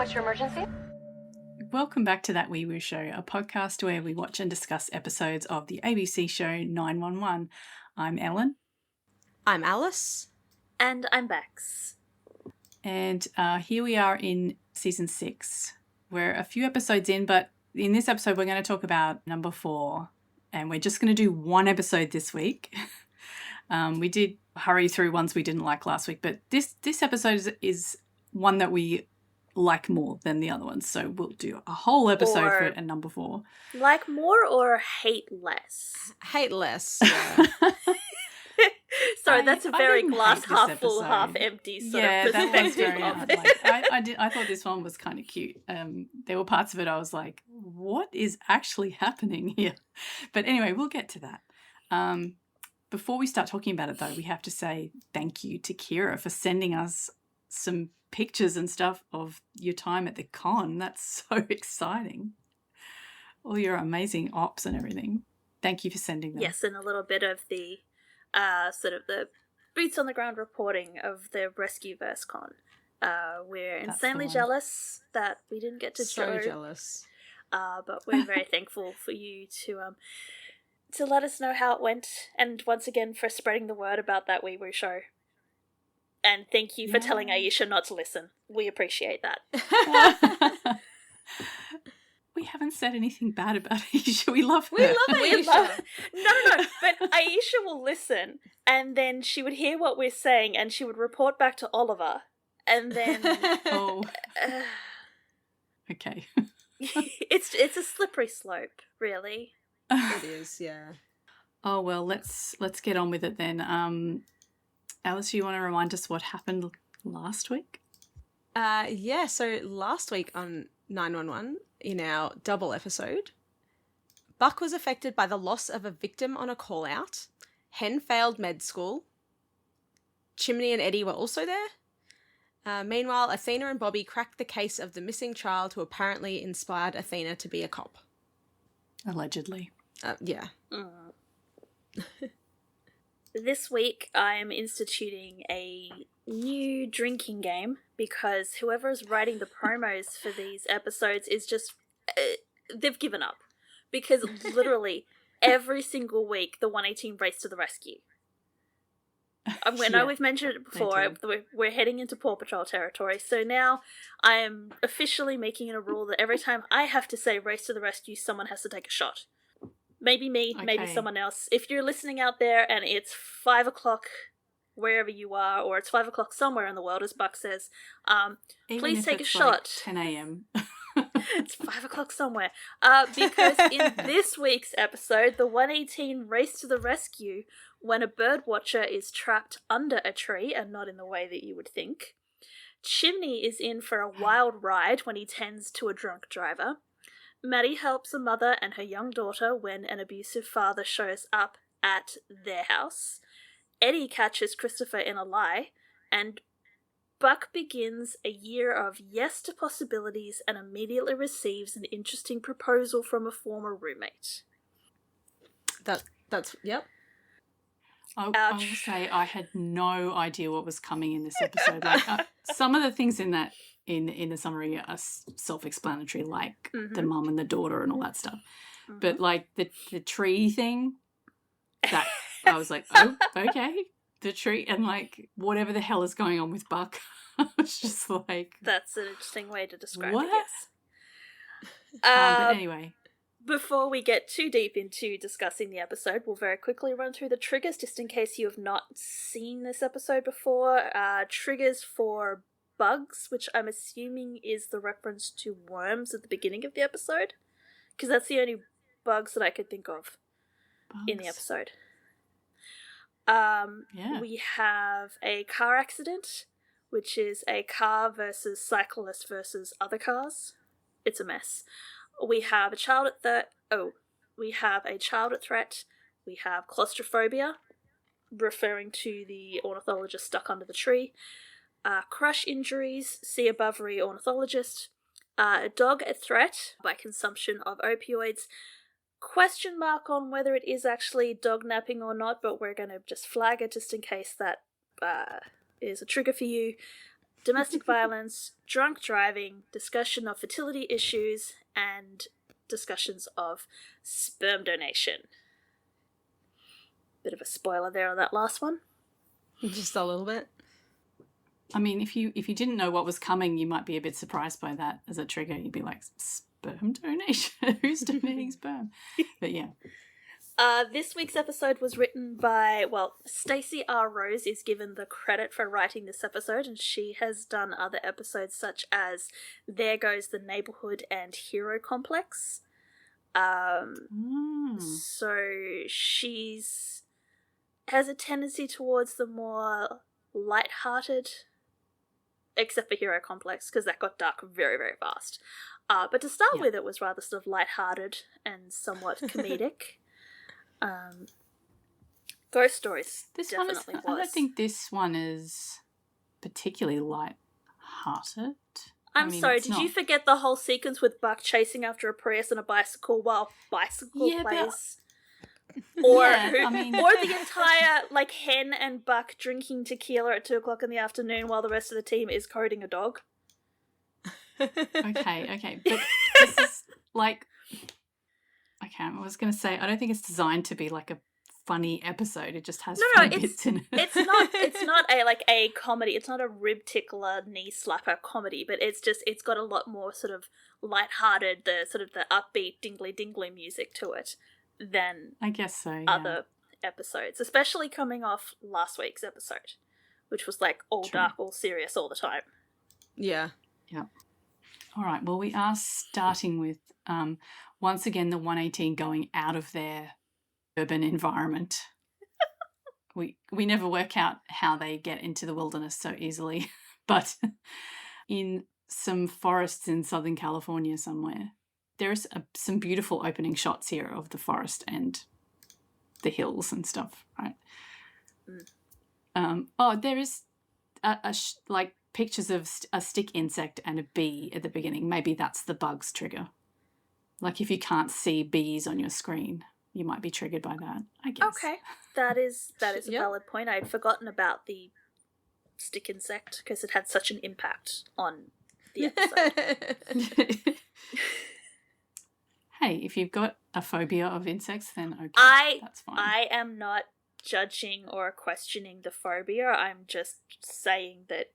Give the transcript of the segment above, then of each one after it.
What's your emergency? Welcome back to That Weewoo Show, a podcast where we watch and discuss episodes of the ABC show 911. I'm Ellen. I'm Alice. And I'm Bex. And here we are in season 6. We're a few episodes in, but in this episode we're going to talk about number 4. And we're just going to do one episode this week. We did hurry through ones we didn't like last week, but this episode is one that we like more than the other ones. So we'll do a whole episode for it and number 4. Like more or hate less? Hate less, yeah. Sorry, that's a very glass half episode. full, half empty sort of that was perspective very of hard. it. I thought this one was kind of cute. There were parts of it I was like, what is actually happening here? But anyway, we'll get to that. Before we start talking about it, though, we have to say thank you to Kira for sending us some pictures and stuff of your time at the con. That's so exciting. All your amazing ops and everything. Thank you for sending them. Yes, and a little bit of the sort of the boots on the ground reporting of the Rescueverse con. We're insanely jealous that we didn't get to so jealous. But we're very thankful for you to let us know how it went, and once again for spreading the word about That Weewoo Show. And thank you for telling Aisha not to listen. We appreciate that. We haven't said anything bad about Aisha. We love her. We love Aisha. No. But Aisha will listen, and then she would hear what we're saying, and she would report back to Oliver, and then... Oh. Okay. It's a slippery slope, really. It is, yeah. Oh, well, let's get on with it then. Alice, you want to remind us what happened last week? Yeah, so last week on 911, in our double episode, Buck was affected by the loss of a victim on a call-out. Hen failed med school. Chimney and Eddie were also there. Meanwhile, Athena and Bobby cracked the case of the missing child who apparently inspired Athena to be a cop. Allegedly. Yeah. This week, I am instituting a new drinking game because whoever is writing the promos for these episodes is just... they've given up. Because literally, every single week, the 118 race to the rescue. I know we've mentioned it before, we're heading into Paw Patrol territory, so now I am officially making it a rule that every time I have to say race to the rescue, someone has to take a shot. Maybe me, maybe someone else. If you're listening out there and it's 5 o'clock wherever you are, or it's 5 o'clock somewhere in the world, as Buck says, please take a shot. Like 10 a.m. It's 5 o'clock somewhere. Because in this week's episode, the 118 race to the rescue when a birdwatcher is trapped under a tree and not in the way that you would think. Chimney is in for a wild ride when he tends to a drunk driver. Maddie helps a mother and her young daughter when an abusive father shows up at their house. Eddie catches Christopher in a lie, and Buck begins a year of yes to possibilities and immediately receives an interesting proposal from a former roommate. That's yep. I will say I had no idea what was coming in this episode. Like some of the things in that in the summary are self-explanatory, like the mum and the daughter and all that stuff. Mm-hmm. But like the tree thing, that I was like, oh, okay, the tree, and like whatever the hell is going on with Buck. I was just like, that's an interesting way to describe what? it. Yes. But anyway. Before we get too deep into discussing the episode, we'll very quickly run through the triggers, just in case you have not seen this episode before. Triggers for bugs, which I'm assuming is the reference to worms at the beginning of the episode, because that's the only bugs that I could think of in the episode. We have a car accident, which is a car versus cyclist versus other cars. It's a mess. We have a child at threat. We have claustrophobia, referring to the ornithologist stuck under the tree. Crush injuries, see above ornithologist. A dog at threat by consumption of opioids. Question mark on whether it is actually dog napping or not, but we're going to just flag it just in case that is a trigger for you. domestic violence, drunk driving, discussion of fertility issues, and discussions of sperm donation. Bit of a spoiler there on that last one. Just a little bit. I mean, if you didn't know what was coming, you might be a bit surprised by that as a trigger. You'd be like, sperm donation? Who's donating sperm? But yeah. This week's episode was written by, Stacey R. Rose is given the credit for writing this episode, and she has done other episodes such as There Goes the Neighborhood and Hero Complex. So she's has a tendency towards the more light-hearted, except for Hero Complex, because that got dark very, very fast. But to start with, it was rather sort of light-hearted and somewhat comedic. Ghost Stories This definitely one is, was. I don't think this one is particularly light-hearted. I'm sorry, it's did you not. forget the whole sequence with Buck chasing after a Prius and a bicycle while bicycle Yeah, but- plays? Or Yeah, I mean- or the entire Hen and Buck drinking tequila at 2:00 in the afternoon while the rest of the team is coding a dog. Okay, but this is okay, I was going to say, I don't think it's designed to be like a funny episode. It just has funny bits in it. It's not a comedy. It's not a rib tickler, knee slapper comedy, but it's got a lot more sort of lighthearted, the upbeat dingly music to it than I guess so, yeah. other episodes, especially coming off last week's episode, which was all True. dark, all serious all the time. Yeah. All right, well, we are starting with, once again, the 118 going out of their urban environment. We never work out how they get into the wilderness so easily, but in some forests in Southern California somewhere, there's some beautiful opening shots here of the forest and the hills and stuff, right? There is pictures of a stick insect and a bee at the beginning. Maybe that's the bug's trigger. Like if you can't see bees on your screen, you might be triggered by that, I guess. Okay, that is a Yeah. valid point. I had forgotten about the stick insect because it had such an impact on the episode. Hey, if you've got a phobia of insects, then okay, that's fine. I am not judging or questioning the phobia. I'm just saying that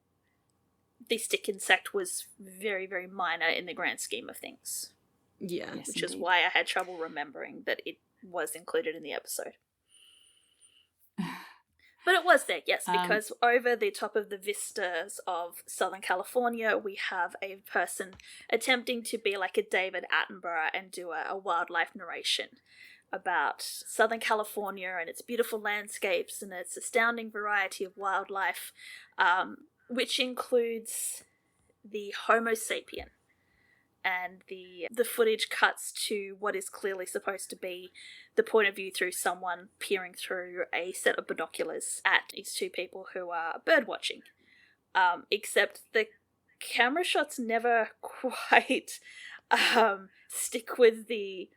the stick insect was very, very minor in the grand scheme of things. Yeah. Yes, Which is indeed. why I had trouble remembering that it was included in the episode. But it was there, yes, because over the top of the vistas of Southern California, we have a person attempting to be like a David Attenborough and do a wildlife narration about Southern California and its beautiful landscapes and its astounding variety of wildlife, which includes the Homo sapien. And the footage cuts to what is clearly supposed to be the point of view through someone peering through a set of binoculars at these two people who are bird watching. Except the camera shots never quite stick with the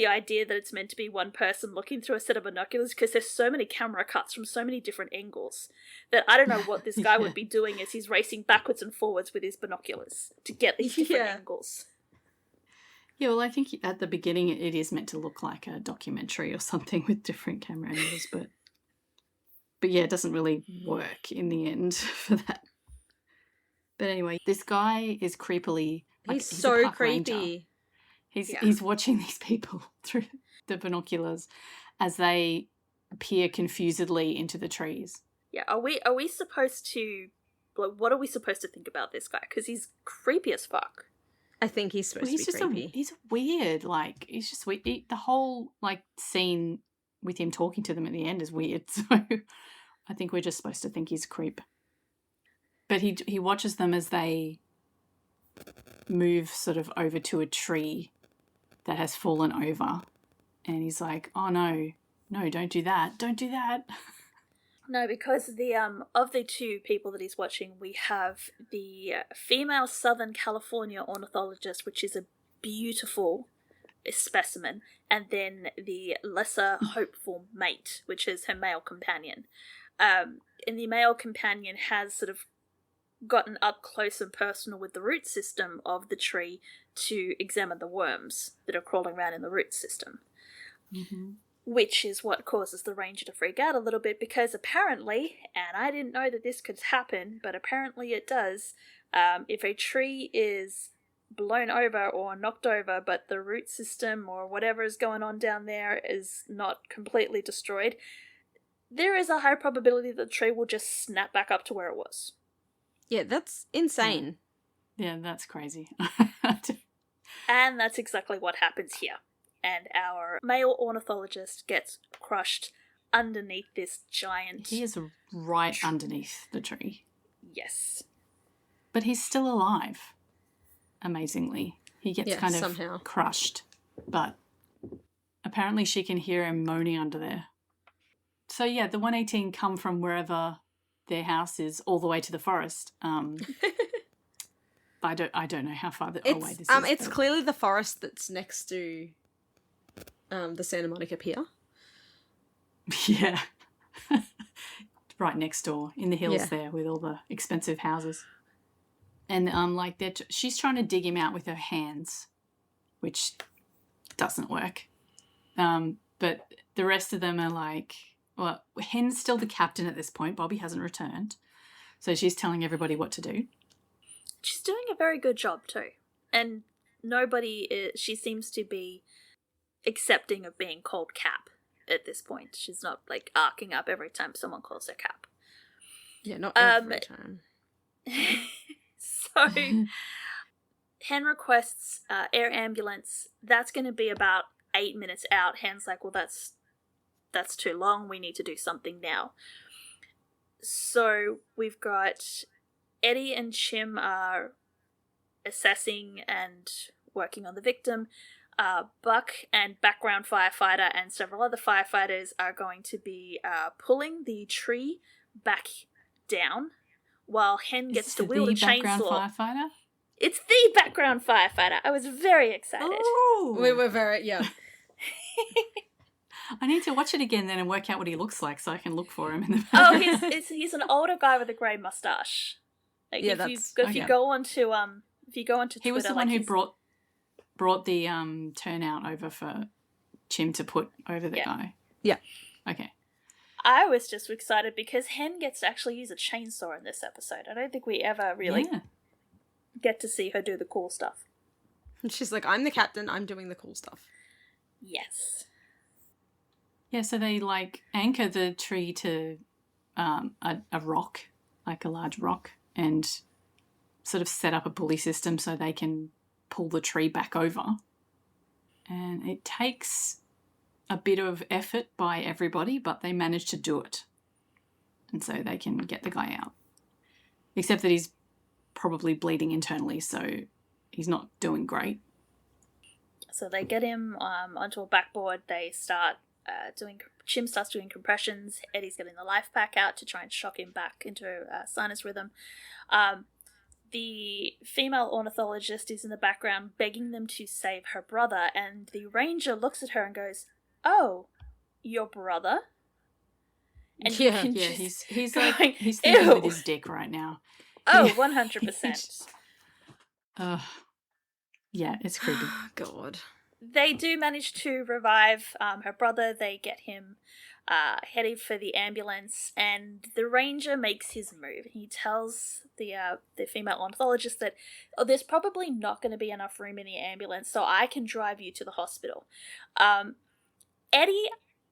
idea that it's meant to be one person looking through a set of binoculars, because there's so many camera cuts from so many different angles that I don't know what this guy would be doing as he's racing backwards and forwards with his binoculars to get these different angles. Yeah, well, I think at the beginning it is meant to look like a documentary or something with different camera angles, but yeah, it doesn't really work in the end for that. But anyway, this guy is creepily... He's a so park ranger. creepy. He's watching these people through the binoculars as they peer confusedly into the trees. Yeah, are we supposed to... what are we supposed to think about this guy? Because he's creepy as fuck. I think he's supposed to be creepy. He's weird. He's just weird. The whole scene with him talking to them at the end is weird. So I think we're just supposed to think he's a creep. But he watches them as they move sort of over to a tree that has fallen over, and he's like, "Oh no, don't do that! Don't do that!" No, because of the two people that he's watching, we have the female Southern California ornithologist, which is a beautiful specimen, and then the lesser hopeful mate, which is her male companion. And the male companion has sort of gotten up close and personal with the root system of the tree to examine the worms that are crawling around in the root system. Mm-hmm. Which is what causes the ranger to freak out a little bit, because apparently, and I didn't know that this could happen, but apparently it does, if a tree is blown over or knocked over, but the root system or whatever is going on down there is not completely destroyed, there is a high probability that the tree will just snap back up to where it was. Yeah, that's insane. Yeah, that's crazy. And that's exactly what happens here. And our male ornithologist gets crushed underneath this giant... He is right underneath the tree. Yes. But he's still alive, amazingly. He gets kind of somehow crushed, but apparently she can hear him moaning under there. So yeah, the 118 come from wherever their house is all the way to the forest. I don't know how far away this is. It's clearly the forest that's next to the Santa Monica Pier. Yeah. Right next door in the hills there with all the expensive houses. And she's trying to dig him out with her hands, which doesn't work. But the rest of them are like, well, Hen's still the captain at this point. Bobby hasn't returned. So she's telling everybody what to do. She's doing a very good job too. And she seems to be accepting of being called Cap at this point. She's not like arcing up every time someone calls her Cap. Yeah, not every time. So Hen requests air ambulance. That's going to be about 8 minutes out. Hen's like, well, that's too long. We need to do something now. So we've got Eddie and Chim are assessing and working on the victim. Buck and background firefighter and several other firefighters are going to be pulling the tree back down while Hen gets to wield a chainsaw. Background firefighter? It's the background firefighter. I was very excited. Oh, We were very, I need to watch it again then and work out what he looks like so I can look for him in the Oh, he's an older guy with a grey mustache. Like, Yeah, if you go onto Twitter, he was the one who brought the turnout over for Chim to put over the guy. Yeah. Okay. I was just excited because Hen gets to actually use a chainsaw in this episode. I don't think we ever really get to see her do the cool stuff. And she's like, I'm the captain, I'm doing the cool stuff. Yes. Yeah, so they anchor the tree to a rock, like a large rock, and sort of set up a pulley system so they can pull the tree back over. And it takes a bit of effort by everybody, but they manage to do it. And so they can get the guy out. Except that he's probably bleeding internally, so he's not doing great. So they get him onto a backboard. They start Chim starts doing compressions. Eddie's getting the life pack out to try and shock him back into sinus rhythm. The female ornithologist is in the background begging them to save her brother, and the ranger looks at her and goes, "Oh, your brother?" And he's thinking "Ew." with his dick right now. Oh, 100%. Yeah, it's creepy. God. They do manage to revive her brother. They get him headed for the ambulance, and the ranger makes his move. He tells the female ornithologist that, there's probably not going to be enough room in the ambulance, so I can drive you to the hospital. Eddie,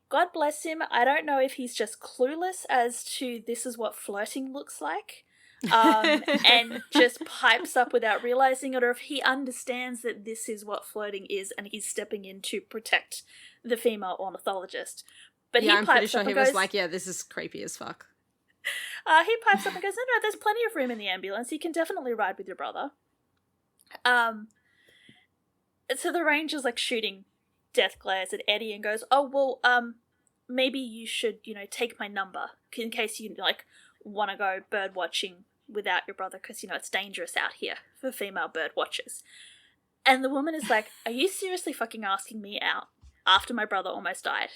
God bless him, I don't know if he's just clueless as to this is what flirting looks like. And just pipes up without realizing it, or if he understands that this is what flirting is and he's stepping in to protect the female ornithologist. But I'm pretty sure he was goes, like, yeah, this is creepy as fuck. He pipes up and goes, no, there's plenty of room in the ambulance. You can definitely ride with your brother. So the ranger's shooting death glares at Eddie and goes, oh, well, maybe you should, take my number in case you, want to go bird watching without your brother, because it's dangerous out here for female bird watchers. And the woman is like, are you seriously fucking asking me out after my brother almost died?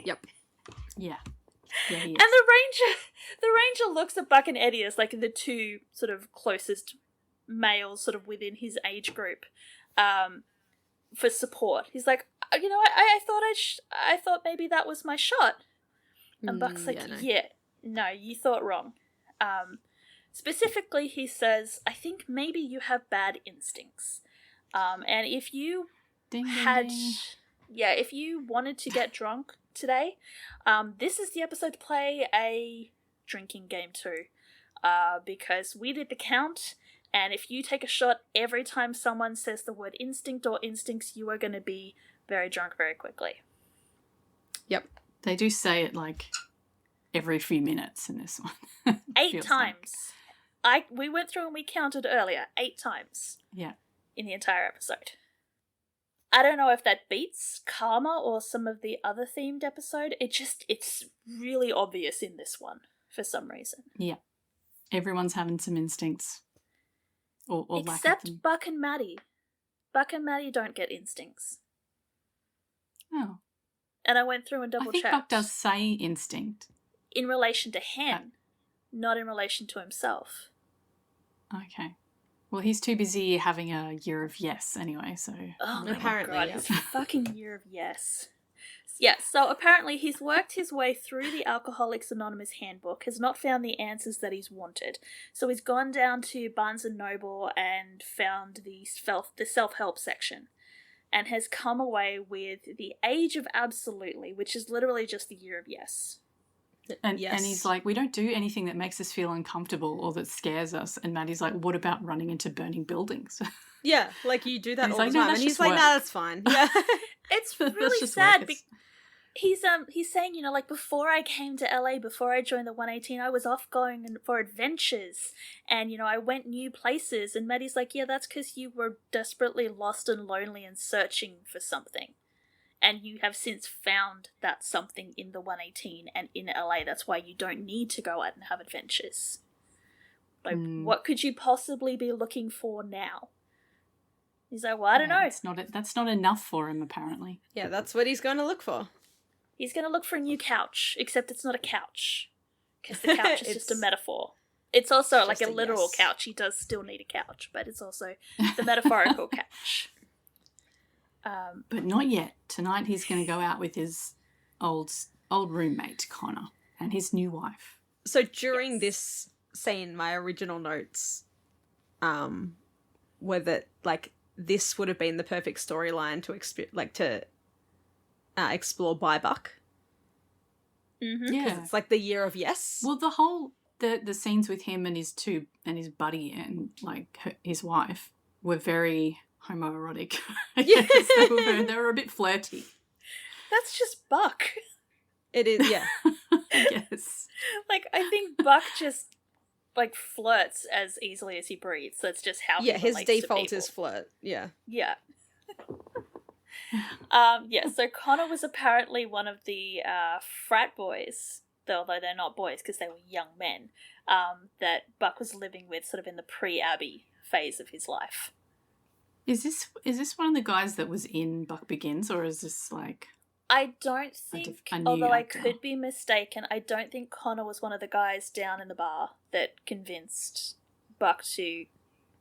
Yep. Yeah. Yeah, he is. And the ranger looks at Buck and Eddie as like the two sort of closest males sort of within his age group, for support. He's like, I thought maybe that was my shot. And Buck's like, no, you thought wrong. Specifically, he says, I think maybe you have bad instincts. And if you Ding, ding. if you wanted to get drunk today, this is the episode to play a drinking game too. Because we did the count, and if you take a shot every time someone says the word instinct or instincts, you are going to be very drunk very quickly. Yep. They do say it like every few minutes in this one. 8 times. We went through and we counted earlier. 8 times. Yeah. In the entire episode. I don't know if that beats Karma or some of the other themed episode. It's really obvious in this one for some reason. Yeah. Everyone's having some instincts. Or lack of them. Except Buck and Maddie. Buck and Maddie don't get instincts. Oh. And I went through and double-checked. I think Buck does say instinct. In relation to Hen, not in relation to himself. Okay. Well, he's too busy having a year of yes anyway, so... Oh my Apparently, god, yeah. his fucking year of yes. Yeah, so apparently he's worked his way through the Alcoholics Anonymous handbook, has not found the answers that he's wanted. So he's gone down to Barnes & Noble and found the self-help section, and has come away with The Age of Absolutely, which is literally just the year of yes. And he's like, we don't do anything that makes us feel uncomfortable or that scares us. And Maddie's like, what about running into burning buildings? Yeah, like you do that And all he's the like, no, time. that's And he's just like, work. nah, that's fine. Yeah. It's That's really just sad. work. He's saying, like, before I came to LA, before I joined the 118, I was off going for adventures, and I went new places. And Maddie's like, yeah, that's because you were desperately lost and lonely and searching for something, and you have since found that something in the 118 and in LA. That's why you don't need to go out and have adventures. Like, what could you possibly be looking for now? He's like, well, I don't know. That's not enough for him, apparently. Yeah, that's what he's going to look for. He's going to look for a new couch, except it's not a couch, because the couch is just a metaphor. It's also like a literal couch. He does still need a couch, but it's also the metaphorical couch. But not yet. Tonight he's going to go out with his old roommate, Connor, and his new wife. So during this scene, my original notes were that, like, this would have been the perfect storyline to explore by Buck. Mm-hmm. Yeah. It's like the year of yes. Well, the whole the scenes with him and his buddy and like his wife were very homoerotic. Yes, they were a bit flirty. That's just Buck. It is, yeah. Yes. Like, I think Buck just, like, flirts as easily as he breathes. That's just how he his relates default to people. is flirt. Yeah. Yeah. So Connor was apparently one of the frat boys, although they're not boys because they were young men, that Buck was living with sort of in the pre-Abby phase of his life. Is this one of the guys that was in Buck Begins, or is this like... I don't think, a new although actor? I could be mistaken, I don't think Connor was one of the guys down in the bar that convinced Buck to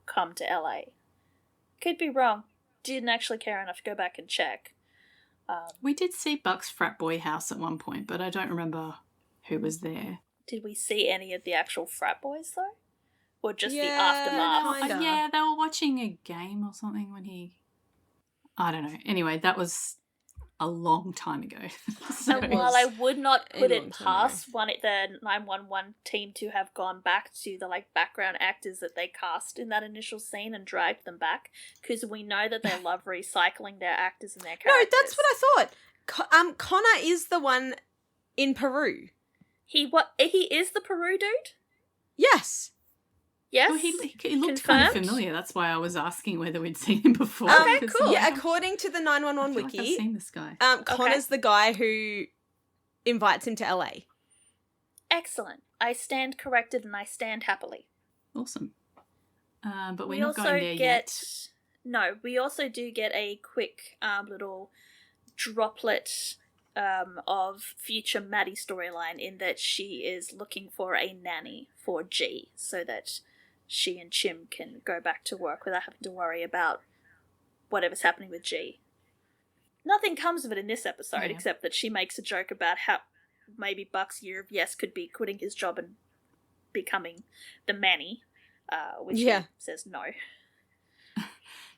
come to LA. Could be wrong. Didn't actually care enough to go back and check. We did see Buck's frat boy house at one point, but I don't remember who was there. Did we see any of the actual frat boys, though? Or just the Yeah, aftermath? kinda. Yeah, they were watching a game or something when he... I don't know. Anyway, that was a long time ago. So- And while I would not put a it long time past the 911 team to have gone back to the background actors that they cast in that initial scene and dragged them back, because we know that they love recycling their actors and their No, characters. that's what I thought. Connor is the one in Peru. He is the Peru dude? Yes. Yes? Well, he looked Confirmed? kind of familiar. That's why I was asking whether we'd seen him before. Okay, 'cause, cool. Yeah, according to the 911 I feel like wiki, I've seen this guy. Connor's the guy who invites him to LA. Excellent. I stand corrected and I stand happily. Awesome. But We we're not also going there yet. No, we also do get a quick little droplet of future Maddie storyline in that she is looking for a nanny for G so that she and Chim can go back to work without having to worry about whatever's happening with G. Nothing comes of it in this episode except that she makes a joke about how maybe Buck's year of yes could be quitting his job and becoming the manny, which he says no.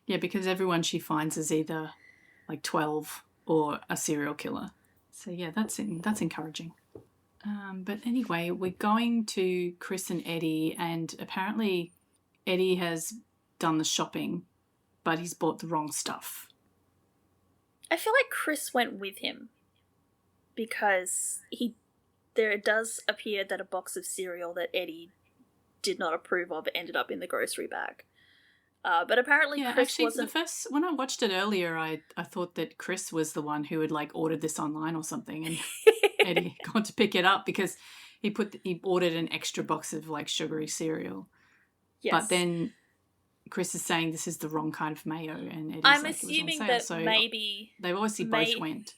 Yeah, because everyone she finds is either like 12 or a serial killer. So yeah, that's encouraging. But anyway, we're going to Chris and Eddie, and apparently Eddie has done the shopping, but he's bought the wrong stuff. I feel like Chris went with him because there does appear that a box of cereal that Eddie did not approve of ended up in the grocery bag. But apparently Chris actually, wasn't... when I watched it earlier, I thought that Chris was the one who had like ordered this online or something, and Eddie gone to pick it up because he ordered an extra box of like sugary cereal. Yes. But then Chris is saying this is the wrong kind of mayo, and Eddie's I'm like, assuming it was on sale. that So maybe they obviously both went.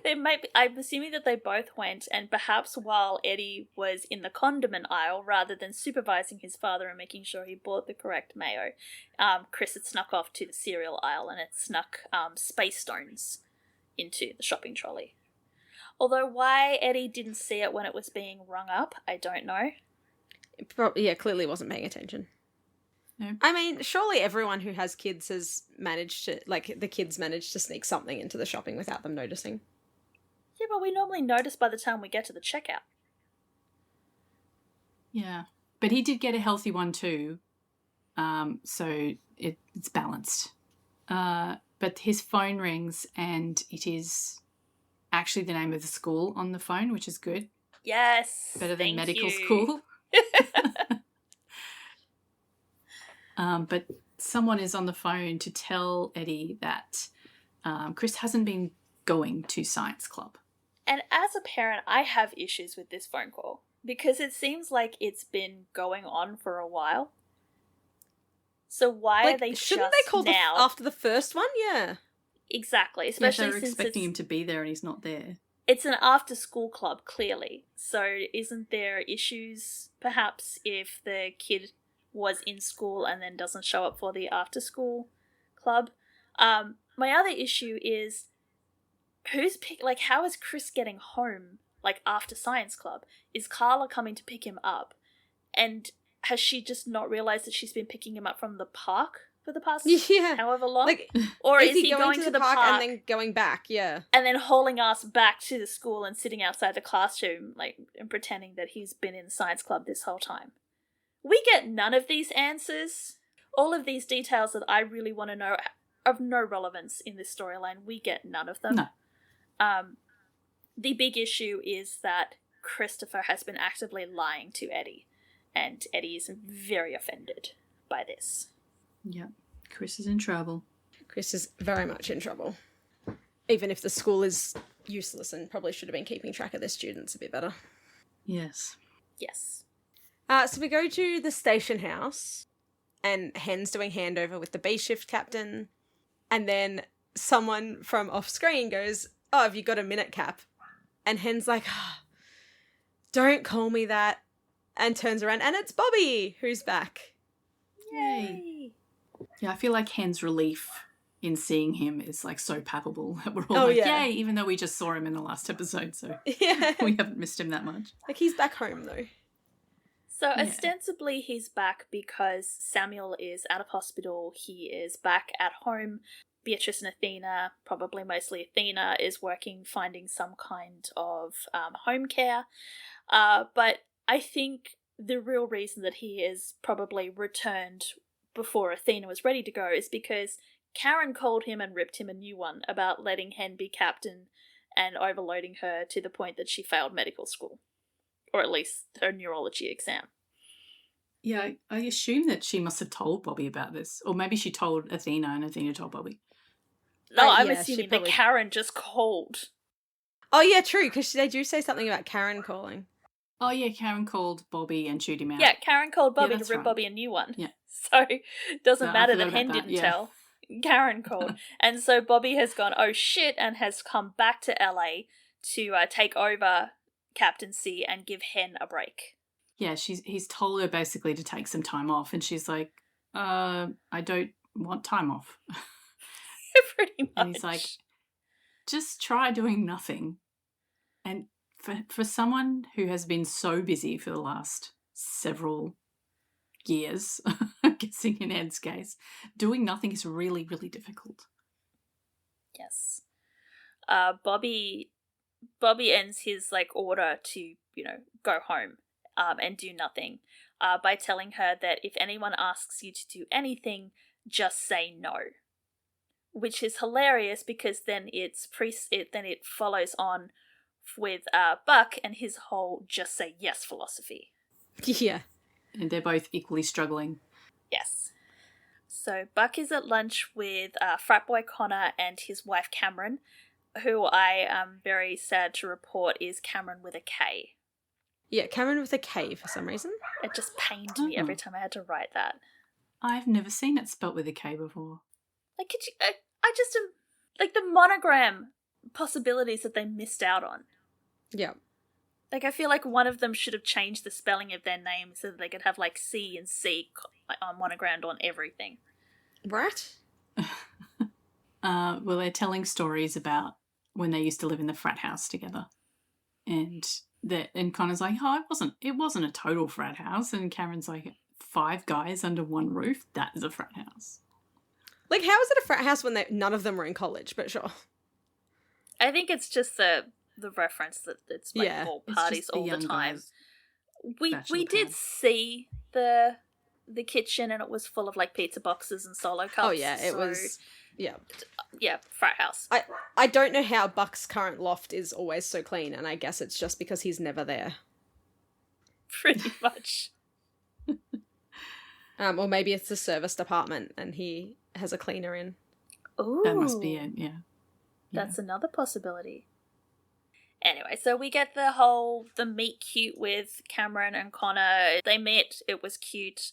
I'm assuming that they both went, and perhaps while Eddie was in the condiment aisle, rather than supervising his father and making sure he bought the correct mayo, Chris had snuck off to the cereal aisle and had snuck Space Stones into the shopping trolley. Although why Eddie didn't see it when it was being rung up, I don't know. Clearly wasn't paying attention. No. I mean, surely everyone who has kids has managed to, like, the kids managed to sneak something into the shopping without them noticing. Yeah, but we normally notice by the time we get to the checkout. Yeah, but he did get a healthy one too, so it's balanced. But his phone rings, and it is actually the name of the school on the phone, which is good. Yes, better than medical you. school. But someone is on the phone to tell Eddie that Chris hasn't been going to science club. And as a parent, I have issues with this phone call because it seems like it's been going on for a while. So why are they shouldn't just they call now? after the first one? Yeah. Exactly, especially they're since expecting him to be there and he's not there. It's an after-school club, clearly. So isn't there issues, perhaps, if the kid was in school and then doesn't show up for the after-school club? My other issue is how is Chris getting home, like, after science club? Is Carla coming to pick him up? And has she just not realised that she's been picking him up from the park for the past however long? Like, or is he going to the park and then going back? Yeah. And then hauling us back to the school and sitting outside the classroom, like, and pretending that he's been in science club this whole time? We get none of these answers. All of these details that I really want to know of no relevance in this storyline, we get none of them. No. The big issue is that Christopher has been actively lying to Eddie, and Eddie is very offended by this. Yeah, Chris is in trouble. Chris is very much in trouble. Even if the school is useless and probably should have been keeping track of their students a bit better. Yes. Yes. So we go to the station house, and Hen's doing handover with the B shift captain, and then someone from off screen goes, "Oh, have you got a minute, Cap?" And Hen's like, "Don't call me that," and turns around, and it's Bobby who's back. Yay! Yeah, I feel like Hen's relief in seeing him is like so palpable that we're all yay, even though we just saw him in the last episode, so we haven't missed him that much. Like, he's back home though. So ostensibly he's back because Samuel is out of hospital. He is back at home. Beatrice and Athena, probably mostly Athena, is working finding some kind of home care. But I think the real reason that he is probably returned before Athena was ready to go is because Karen called him and ripped him a new one about letting Hen be captain and overloading her to the point that she failed medical school. Or at least her neurology exam. Yeah, I assume that she must have told Bobby about this. Or maybe she told Athena and Athena told Bobby. No, I'm assuming that Karen just called. Oh, yeah, true, because they do say something about Karen calling. Oh, yeah, Karen called Bobby and chewed him out. Yeah, Karen called Bobby to rip right. Bobby a new one. Yeah. So it doesn't matter that Hen didn't tell. Karen called. And so Bobby has gone, oh shit, and has come back to LA to take over captaincy and give Hen a break. Yeah, he's told her basically to take some time off, and she's like, I don't want time off. Pretty much. And he's like, just try doing nothing. And for someone who has been so busy for the last several years, I'm guessing in Ed's case, doing nothing is really, really difficult. Yes. Bobby ends his order to, go home and do nothing by telling her that if anyone asks you to do anything, just say no. Which is hilarious because then it follows on with Buck and his whole just say yes philosophy. Yeah. And they're both equally struggling. Yes. So Buck is at lunch with frat boy Connor and his wife Cameron, who I am very sad to report is Cameron with a K. Yeah, Cameron with a K for some reason. It just pained me every time I had to write that. I've never seen it spelt with a K before. Could you? I just am the monogram possibilities that they missed out on. Yeah. I feel like one of them should have changed the spelling of their name so that they could have C and C monogrammed on everything. Right? Well, they're telling stories about when they used to live in the frat house together, and Connor's like, "Oh, it wasn't a total frat house," and Cameron's like, 5 guys under one roof. That is a frat house. How is it a frat house when none of them were in college? But sure. I think it's just the reference that it's all parties all the time. We did see the kitchen, and it was full of pizza boxes and solo cups. Oh yeah, it was. Yeah. Yeah, frat house. I don't know how Buck's current loft is always so clean, and I guess it's just because he's never there. Pretty much. Or maybe it's the service department and he has a cleaner in. Ooh. That must be it, yeah. That's another possibility. Anyway, so we get the meet cute with Cameron and Connor. They met, it was cute.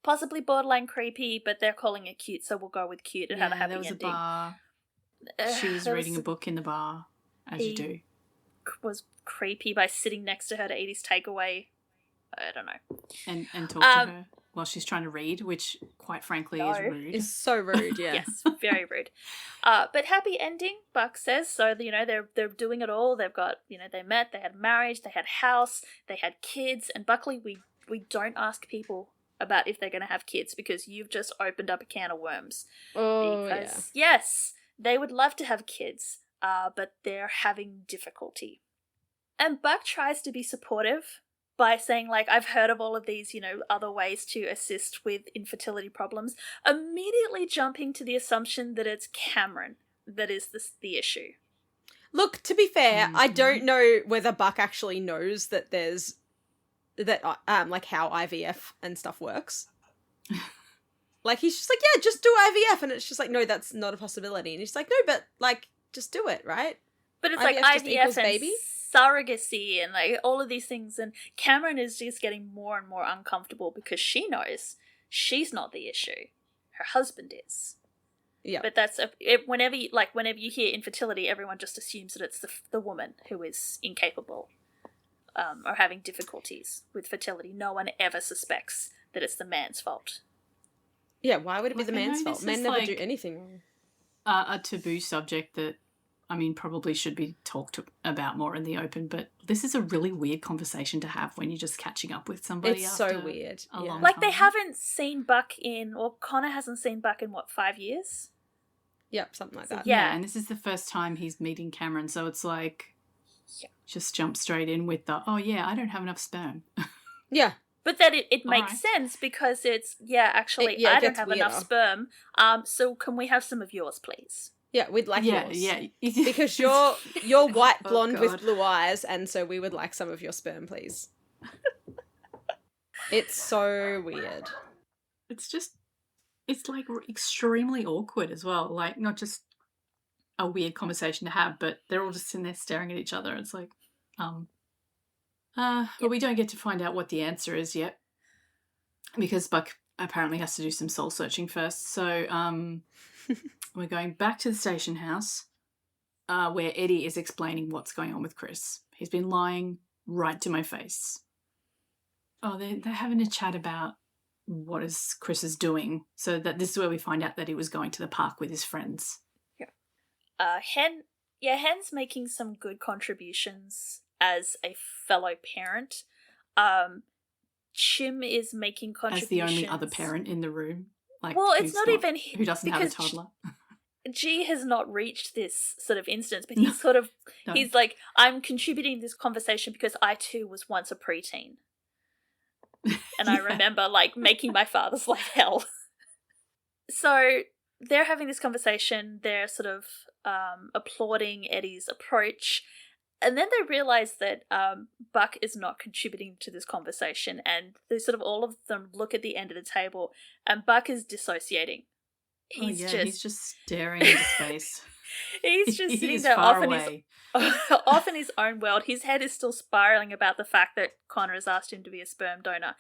Possibly borderline creepy, but they're calling it cute, so we'll go with cute and have a happy there was ending. A bar. She was reading a book in the bar, as you do. Was creepy by sitting next to her to eat his takeaway. I don't know. And talk to her while she's trying to read, which, quite frankly, is rude. It's so rude, yeah. Yes, very rude. But happy ending, Buck says. So, they're doing it all. They've got, they met, they had marriage, they had house, they had kids. And Buckley, we don't ask people about if they're going to have kids because you've just opened up a can of worms. Oh, because, yes, they would love to have kids, but they're having difficulty. And Buck tries to be supportive by saying, I've heard of all of these, other ways to assist with infertility problems, immediately jumping to the assumption that it's Cameron that is the issue. Look, to be fair, I don't know whether Buck actually knows that there's how IVF and stuff works. He's just yeah, just do IVF, and it's just no, that's not a possibility. And he's like, no, but just do it, right? But it's IVF and baby? surrogacy and all of these things, and Cameron is just getting more and more uncomfortable because she knows she's not the issue, her husband is. Yeah. But that's whenever you hear infertility, everyone just assumes that it's the woman who is incapable. Or having difficulties with fertility. No one ever suspects that it's the man's fault. Yeah, why would it be the man's fault? Men never do anything wrong. A taboo subject that, probably should be talked about more in the open, but this is a really weird conversation to have when you're just catching up with somebody. It's so weird. A long They time. haven't seen Buck Connor hasn't seen Buck in, 5 years? Yep, something like that. Yeah. And this is the first time he's meeting Cameron, so it's just jump straight in with I don't have enough sperm. Yeah. But then it makes sense because it's, I don't have enough sperm, so can we have some of yours, please? Yeah, we'd like yours. Yeah. Because you're white Oh, blonde with God. blue eyes, and so we would like some of your sperm, please. It's so weird. It's extremely awkward as well. Not just a weird conversation to have, but they're all just sitting there staring at each other. It's but we don't get to find out what the answer is yet because Buck apparently has to do some soul searching first. So we're going back to the station house where Eddie is explaining what's going on with Chris. He's been lying right to my face. Oh, they're having a chat about what is Chris is doing. So that this is where we find out that he was going to the park with his friends. Yeah. Hen's making some good contributions as a fellow parent. Chim is making contributions as the only other parent in the room. Like, well, it's not even who doesn't have a toddler. G has not reached this sort of instance, but he's sort of he's like, I'm contributing this conversation because I too was once a preteen. And I remember, like, making my father's life hell. So they're having this conversation. They're sort of applauding Eddie's approach. And then they realize that Buck is not contributing to this conversation. And they sort of all of them look at the end of the table. And Buck is dissociating. He's just staring into space. He's just sitting there off in his own world. His head is still spiraling about the fact that Connor has asked him to be a sperm donor.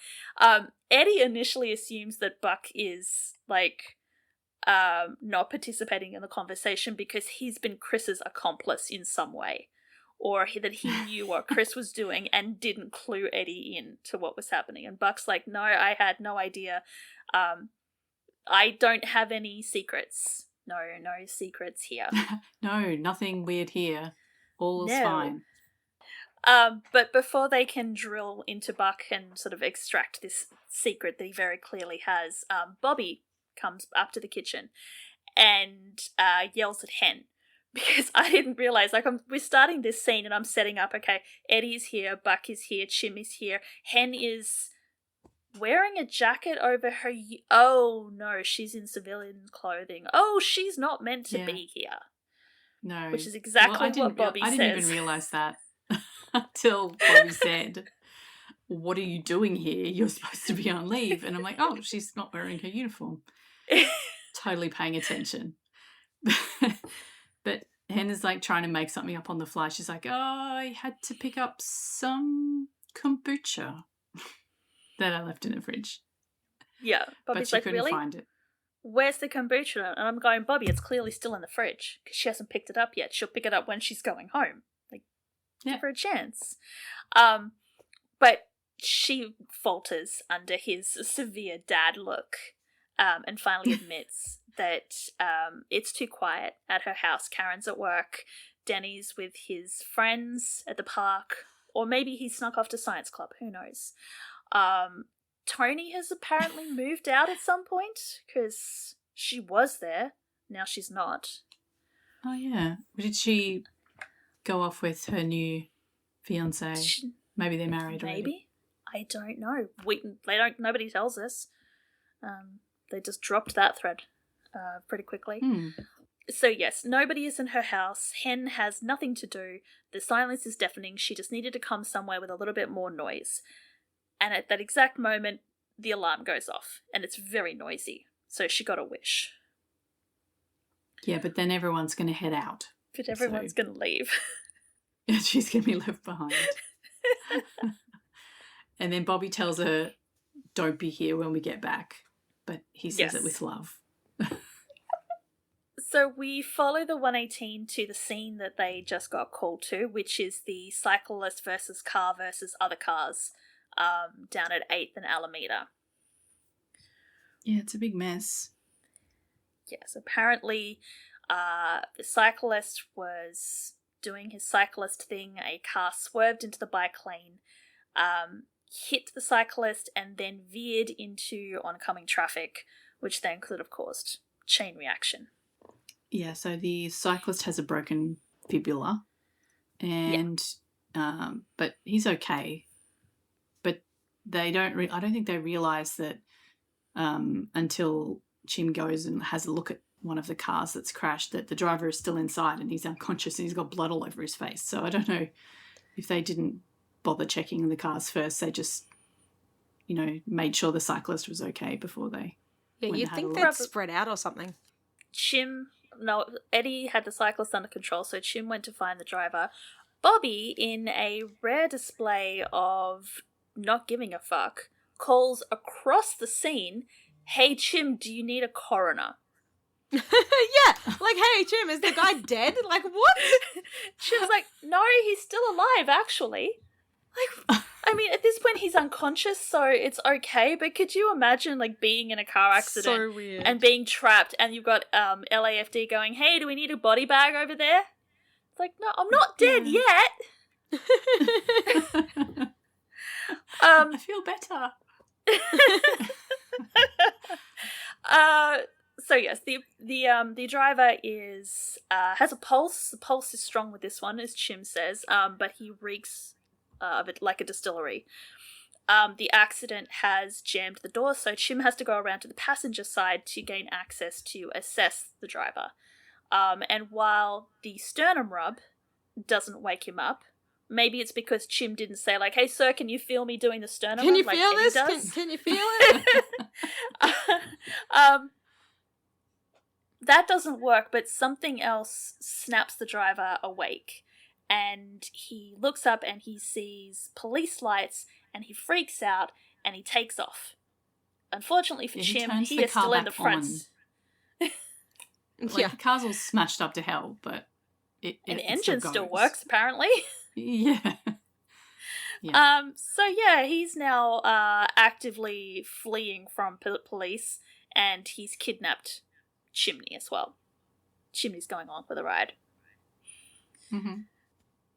Eddie initially assumes that Buck is like not participating in the conversation because he's been Chris's accomplice in some way, or that he knew what Chris was doing and didn't clue Eddie in to what was happening. And Buck's like, no, I had no idea. I don't have any secrets. No secrets here. No, nothing weird here. All is fine. But before they can drill into Buck and sort of extract this secret that he very clearly has, Bobby comes up to the kitchen and yells at Hen. Because I didn't realise, like, we're starting this scene and I'm setting up, okay, Eddie's here, Buck is here, Chim is here, Hen is wearing a jacket over her... Oh, no, she's in civilian clothing. Oh, she's not meant to be here. No. Which is exactly what Bobby says. I didn't even realise that until Bobby said, what are you doing here? You're supposed to be on leave. And I'm like, oh, she's not wearing her uniform. Totally paying attention. But Hen is like trying to make something up on the fly. She's like, oh, I had to pick up some kombucha that I left in the fridge. Yeah, Bobby's but she like, couldn't really? find it. Where's the kombucha? And I'm going, Bobby, it's clearly still in the fridge because she hasn't picked it up yet. She'll pick it up when she's going home. Like, give her a chance. But she falters under his severe dad look and finally admits that it's too quiet at her house. Karen's at work. Denny's with his friends at the park. Or maybe he snuck off to science club. Who knows? Tony has apparently moved out at some point because she was there. Now she's not. Oh, yeah. Did she go off with her new fiancé? Maybe they're married already. Maybe. I don't know. Nobody tells us. They just dropped that thread pretty quickly. So yes, nobody is in her house. Hen has nothing to do. The silence is deafening. She just needed to come somewhere with a little bit more noise. And at that exact moment, the alarm goes off. And it's very noisy. So she got a wish. Yeah, but then everyone's going to head out. But everyone's going to leave. She's going to be left behind. And then Bobby tells her, don't be here when we get back. But he says it with love. So we follow the 118 to the scene that they just got called to, which is the cyclist versus car versus other cars down at 8th and Alameda. Yeah, it's a big mess. Yes, apparently the cyclist was doing his cyclist thing. A car swerved into the bike lane, hit the cyclist, and then veered into oncoming traffic, which then could have caused chain reaction. Yeah, so the cyclist has a broken fibula, and but he's okay. But they don't. I don't think they realise that until Chim goes and has a look at one of the cars that's crashed, that the driver is still inside and he's unconscious and he's got blood all over his face. So I don't know if they didn't bother checking the cars first. They just, made sure the cyclist was okay before they. Yeah, you'd think they'd spread out or something. Eddie had the cyclist under control, so Chim went to find the driver. Bobby, in a rare display of not giving a fuck, calls across the scene, "Hey Chim, do you need a coroner?" Yeah, like, hey, Jim, is the guy dead? Like, what? She was like, no, he's still alive, actually. Like, I mean, at this point, he's unconscious, so it's okay, but could you imagine, like, being in a car accident So weird. and being trapped, and you've got LAFD going, hey, do we need a body bag over there? It's like, no, I'm not dead yet. I feel better. So yes, the driver is has a pulse. The pulse is strong with this one, as Chim says, but he reeks of it like a distillery. The accident has jammed the door, so Chim has to go around to the passenger side to gain access to assess the driver. And while the sternum rub doesn't wake him up, maybe it's because Chim didn't say, like, hey, sir, can you feel me doing the sternum Can rub? you like feel Eddie this? does? Can you feel it? That doesn't work, but something else snaps the driver awake. And he looks up and he sees police lights and he freaks out and he takes off. Unfortunately for Chim, he is still in the front. Like, the car's all smashed up to hell, but the engine still works, apparently. Yeah. So yeah, he's now actively fleeing from police, and he's kidnapped Chimney as well. Chimney's going on for the ride. Mm-hmm.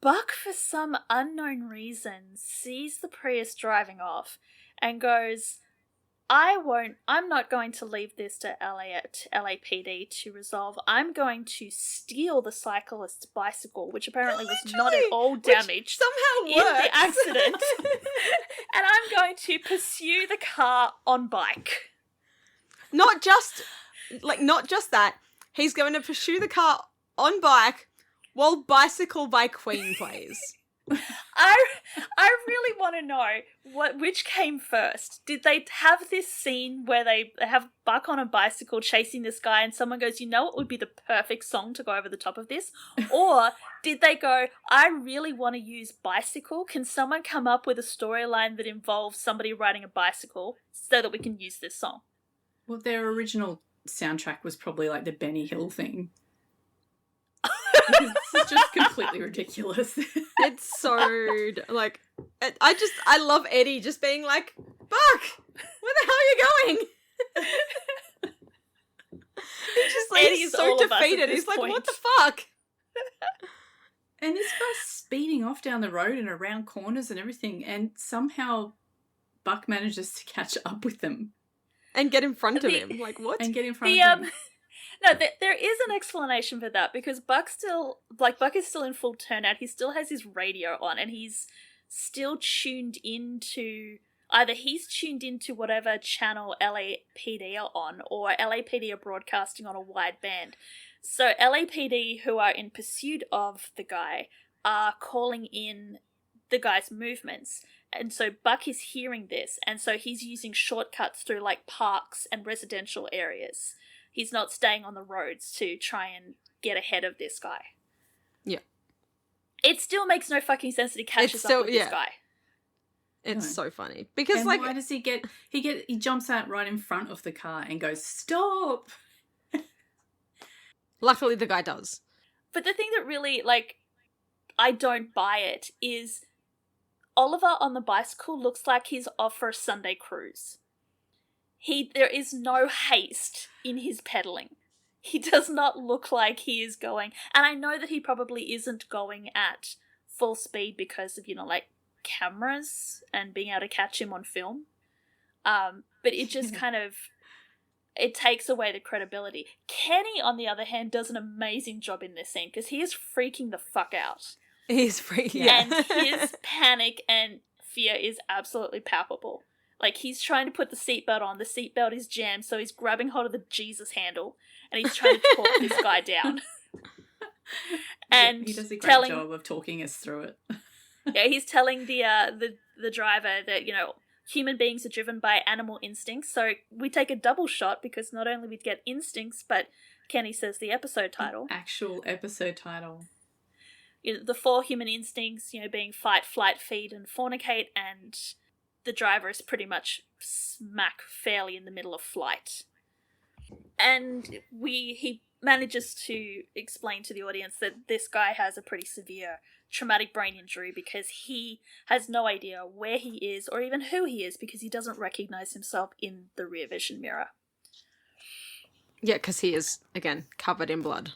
Buck, for some unknown reason, sees the Prius driving off and goes, I'm not going to leave this to LAPD to resolve. I'm going to steal the cyclist's bicycle, which apparently was not at all damaged somehow in works. the accident. And I'm going to pursue the car on bike. Not just that. He's going to pursue the car on bike while Bicycle by Queen plays. I really want to know which came first. Did they have this scene where they have Buck on a bicycle chasing this guy and someone goes, you know what would be the perfect song to go over the top of this? Or did they go, I really want to use bicycle. Can someone come up with a storyline that involves somebody riding a bicycle so that we can use this song? Well, their original soundtrack was probably like the Benny Hill thing. This is just completely ridiculous. It's so, like, I love Eddie just being like, Buck, where the hell are you going? He's just like, Eddie's so all of us at defeated. this He's like, point. what the fuck? And this guy's speeding off down the road and around corners and everything, and somehow Buck manages to catch up with them. And get in front of him. Like, what? And get in front of him. No, there is an explanation for that, because Buck is still in full turnout. He still has his radio on, and he's still tuned into, either he's tuned into whatever channel LAPD are on, or LAPD are broadcasting on a wide band. So LAPD, who are in pursuit of the guy, are calling in the guy's movements. And so Buck is hearing this, and so he's using shortcuts through, like, parks and residential areas. He's not staying on the roads to try and get ahead of this guy. Yeah. It still makes no fucking sense that he catches up with this guy. It's so funny. Because, and like, why does he jumps out right in front of the car and goes, stop! luckily the guy does. But the thing that really, like, I don't buy it is Oliver on the bicycle looks like he's off for a Sunday cruise. There is no haste in his pedaling. He does not look like he is going, and I know that he probably isn't going at full speed because of, like, cameras and being able to catch him on film. But it just kind of, it takes away the credibility. Kenny, on the other hand, does an amazing job in this scene because he is freaking the fuck out. He's freaking out. And his panic and fear is absolutely palpable. Like, he's trying to put the seatbelt on. The seatbelt is jammed, so he's grabbing hold of the Jesus handle, and he's trying to talk this guy down. And he does a great job of talking us through it. Yeah, he's telling the driver that, human beings are driven by animal instincts, so we take a double shot because not only we get instincts, but Kenny says the episode title. Actual episode title. The 4 human instincts, being fight, flight, feed, and fornicate, and the driver is pretty much smack fairly in the middle of flight. And he manages to explain to the audience that this guy has a pretty severe traumatic brain injury because he has no idea where he is or even who he is because he doesn't recognize himself in the rear vision mirror. Yeah, because he is, again, covered in blood.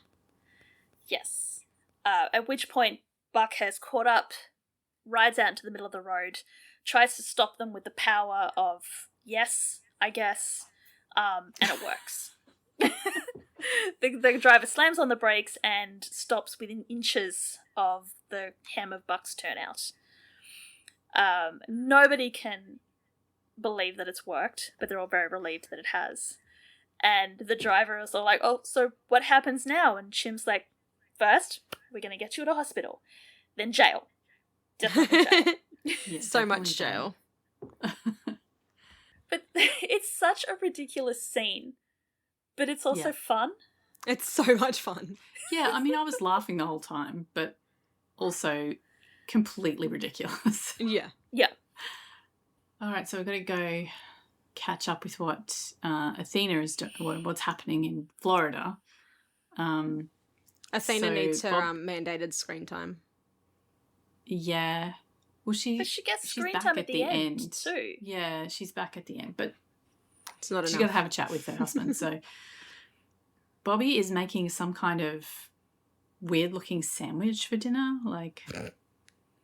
Yes. At which point, Buck has caught up, rides out into the middle of the road, tries to stop them with the power of yes, I guess, and it works. The driver slams on the brakes and stops within inches of the hem of Buck's turnout. Nobody can believe that it's worked, but they're all very relieved that it has. And the driver is all like, oh, so what happens now? And Chim's like, first, we're going to get you to hospital. Then jail. Definitely jail. Yes, So much jail. But it's such a ridiculous scene. But it's also fun. It's so much fun. Yeah, I mean, I was laughing the whole time, but also completely ridiculous. Yeah. Yeah. All right, so we're going to go catch up with what Athena is doing, what's happening in Florida. Athena needs her mandated screen time. Yeah. Well, But she gets she's screen back time at the end too. Yeah, she's back at the end, but It's not she's enough. got to have a chat with her husband. So Bobby is making some kind of weird-looking sandwich for dinner. Like,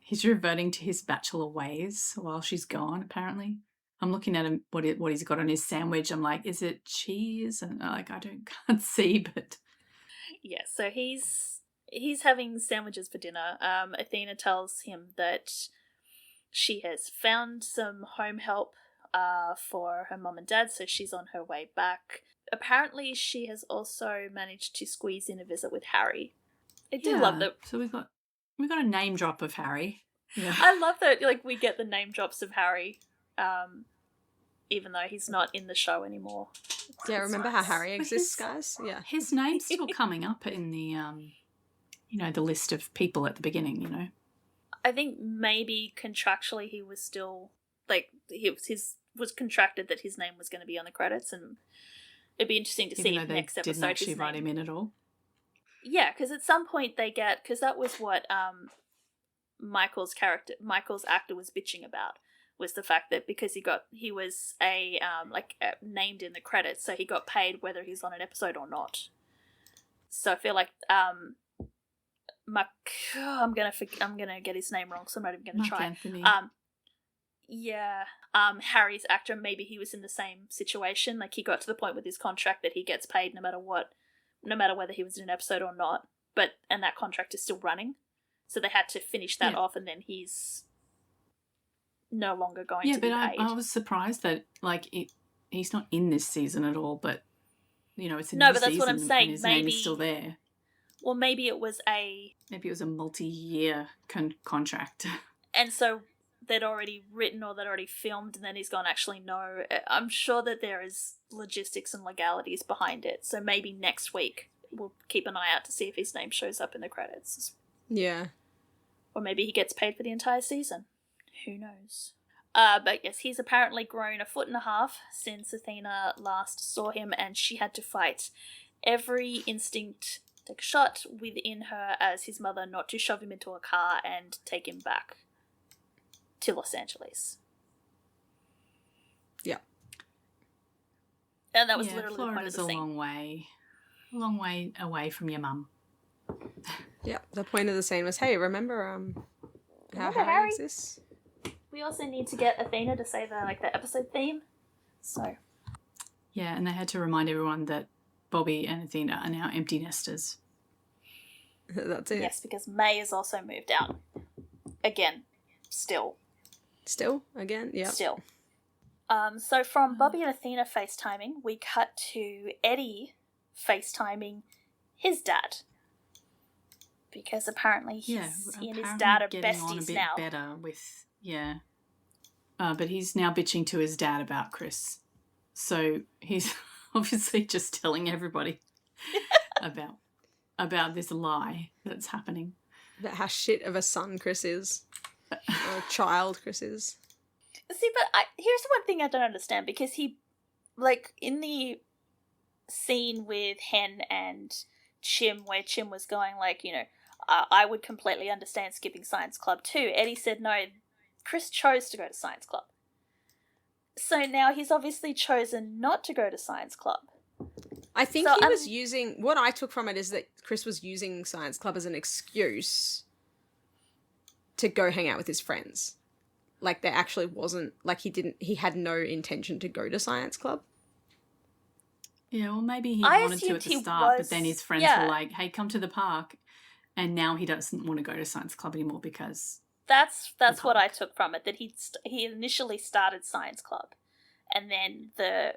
he's reverting to his bachelor ways while she's gone, apparently. I'm looking at him, what he's got on his sandwich. I'm like, is it cheese? And like, can't see, but Yeah, so he's having sandwiches for dinner. Athena tells him that she has found some home help for her mom and dad, so she's on her way back. Apparently, she has also managed to squeeze in a visit with Harry. I do love that. So we've got a name drop of Harry. Yeah. I love that. Like, we get the name drops of Harry, even though he's not in the show anymore. Yeah, remember how Harry But exists, guys? Yeah. His name's still coming up in the the list of people at the beginning. I think maybe contractually he was still like was contracted that his name was going to be on the credits, and it'd be interesting to see Even if though they next episode didn't actually his write name. him in at all. Yeah, because at some point because that was what Michael's actor was bitching about, was the fact that because he was named in the credits, so he got paid whether he's on an episode or not. So I feel like I'm gonna get his name wrong, so I'm not even gonna Mark try. Anthony. Harry's actor, maybe he was in the same situation. Like, he got to the point with his contract that he gets paid no matter what, no matter whether he was in an episode or not. And that contract is still running, so they had to finish that off, and then he's no longer going to be paid. I was surprised that he's not in this season at all. But it's a No, new but that's what I'm season saying. and his name Maybe- is still there. Well, maybe it was a multi-year contract. and so they'd already written or they'd already filmed, and then he's gone, actually, no. I'm sure that there is logistics and legalities behind it, so maybe next week we'll keep an eye out to see if his name shows up in the credits. Yeah. Or maybe he gets paid for the entire season. Who knows? But yes, he's apparently grown 1.5 feet since Athena last saw him, and she had to fight every instinct, take a shot within her as his mother not to shove him into a car and take him back to Los Angeles. Yeah. And that was literally the point of Florida's the a scene. long way away from your mum. Yeah. The point of the scene was, hey, remember how Remember Harry Harry? exists? We also need to get Athena to say the episode theme. So Yeah, and they had to remind everyone that Bobby and Athena are now empty nesters. That's it. yes, because May has also moved out. Again. Still. Again? Yeah. Still. So from Bobby and Athena FaceTiming, we cut to Eddie FaceTiming his dad. Because apparently he and his dad are getting on a besties bit now. better with but he's now bitching to his dad about Chris. So he's obviously just telling everybody about this lie that's happening. About how shit of a son Chris is. Or a child Chris is. See, but here's one thing I don't understand, because he, in the scene with Hen and Chim where Chim was going like, I would completely understand skipping science club too. Eddie said no, Chris chose to go to science club. So now he's obviously chosen not to go to science club. I think he was using, what I took from it is that Chris was using science club as an excuse to go hang out with his friends. Like there actually wasn't, like he had no intention to go to science club. Yeah, well maybe he wanted to at the start, but then his friends were like, hey, come to the park. And now he doesn't want to go to science club anymore because... That's what I took from it, that he initially started science club. And then the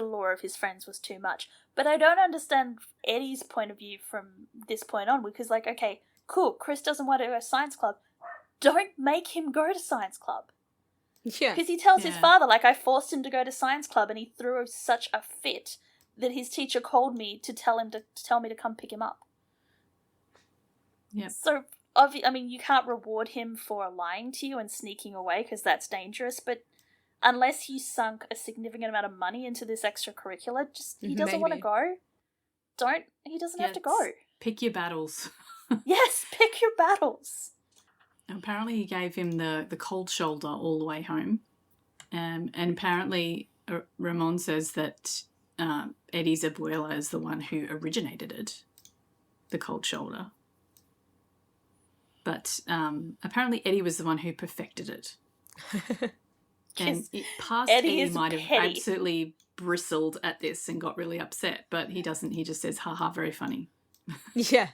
lure of his friends was too much. But I don't understand Eddie's point of view from this point on, because like, okay, cool, Chris doesn't want to go to science club. Don't make him go to science club. Yeah. Because he tells his father, like, I forced him to go to science club and he threw such a fit that his teacher called me to tell me to come pick him up. Yeah. So, you can't reward him for lying to you and sneaking away because that's dangerous, but unless you sunk a significant amount of money into this extracurricular, he doesn't want to go. He doesn't have to go. Pick your battles. Yes, pick your battles. Apparently he gave him the cold shoulder all the way home. And apparently Ramon says that Eddie's abuela is the one who originated it, the cold shoulder. But apparently Eddie was the one who perfected it. And past Eddie might have absolutely bristled at this and got really upset, but he doesn't. He just says, haha, very funny. Yeah.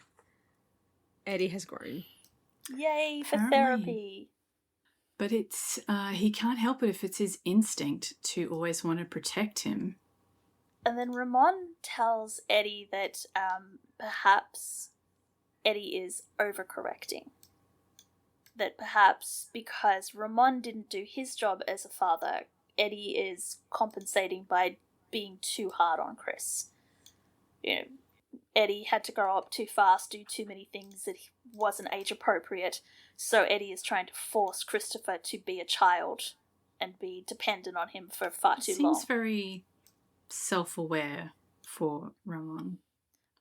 Eddie has grown. Yay for therapy. But it's he can't help it if it's his instinct to always want to protect him. And then Ramon tells Eddie that perhaps Eddie is overcorrecting. That perhaps because Ramon didn't do his job as a father, Eddie is compensating by being too hard on Chris. Eddie had to grow up too fast, do too many things that wasn't age appropriate, so Eddie is trying to force Christopher to be a child and be dependent on him for far too long. Seems very self-aware for Ramon.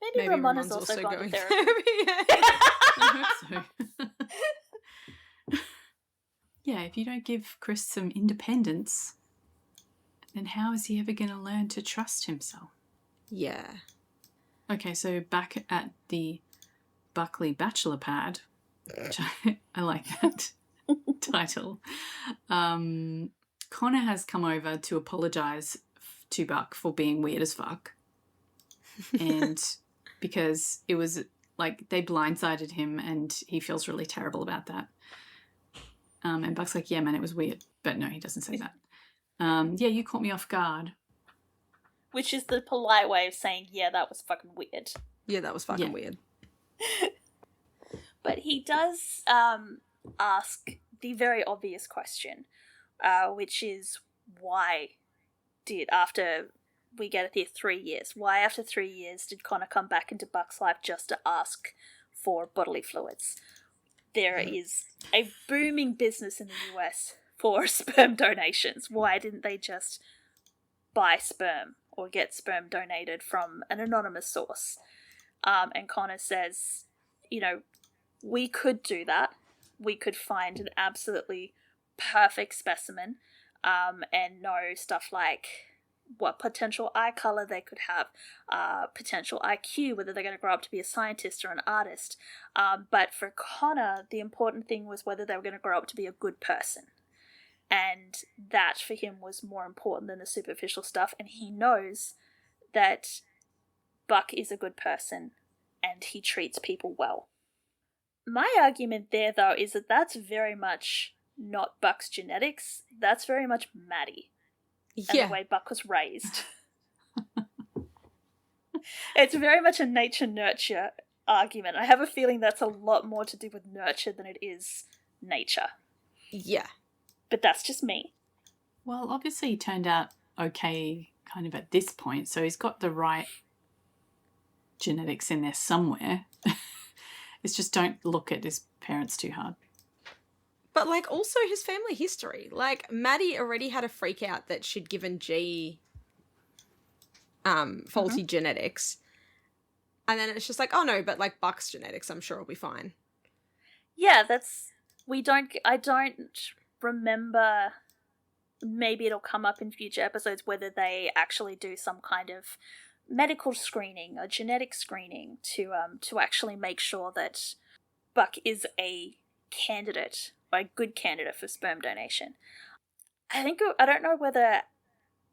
Maybe Ramon has also gone to therapy. I hope so. Yeah, if you don't give Chris some independence, then how is he ever going to learn to trust himself? Yeah. Okay, so back at the Buckley Bachelor Pad, which I like that title, Connor has come over to apologise to Buck for being weird as fuck. And because it was like they blindsided him and he feels really terrible about that. And Buck's like, yeah, man, it was weird. But no, he doesn't say that. Yeah, you caught me off guard. Which is the polite way of saying, yeah, that was fucking weird. Yeah, that was fucking weird. But he does ask the very obvious question, which is after we get here 3 years, why after 3 years did Connor come back into Buck's life just to ask for bodily fluids? There is a booming business in the US for sperm donations. Why didn't they just buy sperm or get sperm donated from an anonymous source? And Connor says, we could do that. We could find an absolutely perfect specimen and know stuff like what potential eye color they could have, potential IQ, whether they're going to grow up to be a scientist or an artist. But for Connor, the important thing was whether they were going to grow up to be a good person. And that for him was more important than the superficial stuff. And he knows that Buck is a good person and he treats people well. My argument there, though, is that that's very much not Buck's genetics. That's very much Maddie. And the way Buck was raised. It's very much a nature-nurture argument. I have a feeling that's a lot more to do with nurture than it is nature. Yeah. But that's just me. Well, obviously he turned out okay kind of at this point, so he's got the right genetics in there somewhere. It's just don't look at his parents too hard. But, also his family history. Maddie already had a freak out that she'd given G faulty genetics. And then it's just like, oh no, but like Buck's genetics, I'm sure will be fine. Yeah, I don't remember, maybe it'll come up in future episodes whether they actually do some kind of medical screening or genetic screening to actually make sure that Buck is a candidate, or a good candidate for sperm donation. I don't know whether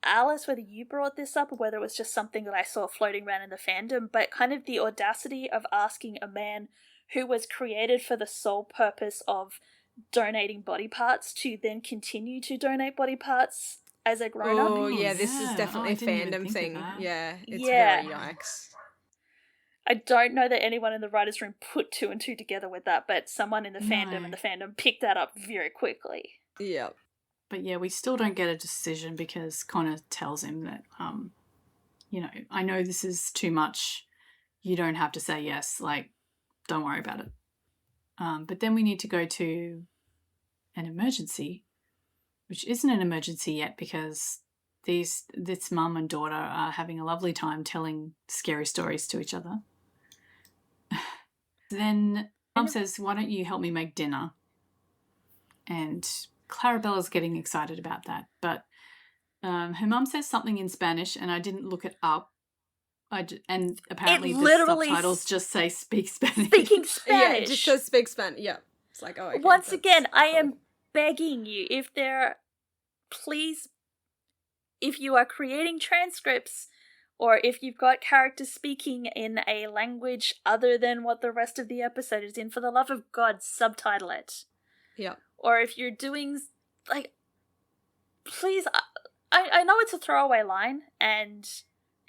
Alice, whether you brought this up or whether it was just something that I saw floating around in the fandom, but kind of the audacity of asking a man who was created for the sole purpose of donating body parts to then continue to donate body parts as a grown-up. Oh, yeah, this is definitely I a didn't even fandom think thing. of that. Yeah, it's Yeah. very yikes. I don't know that anyone in the writers' room put two and two together with that, but someone in the fandom No. and the fandom picked that up very quickly. Yeah. But yeah, we still don't get a decision because Connor tells him that, I know this is too much. You don't have to say yes. Like, don't worry about it. But then we need to go to an emergency, which isn't an emergency yet because this mum and daughter are having a lovely time telling scary stories to each other. Then Mum says, why don't you help me make dinner? And Clarabella's getting excited about that. But her mum says something in Spanish and I didn't look it up. And apparently the literally subtitles just say speak Spanish. Speaking Yeah, Spanish. it just says speak Spanish. Yeah. It's like, oh, okay. Once that's again, I cool. am begging you, please, if you are creating transcripts or if you've got characters speaking in a language other than what the rest of the episode is in, for the love of God, subtitle it. Yeah. Or if you're doing, like, please, I know it's a throwaway line and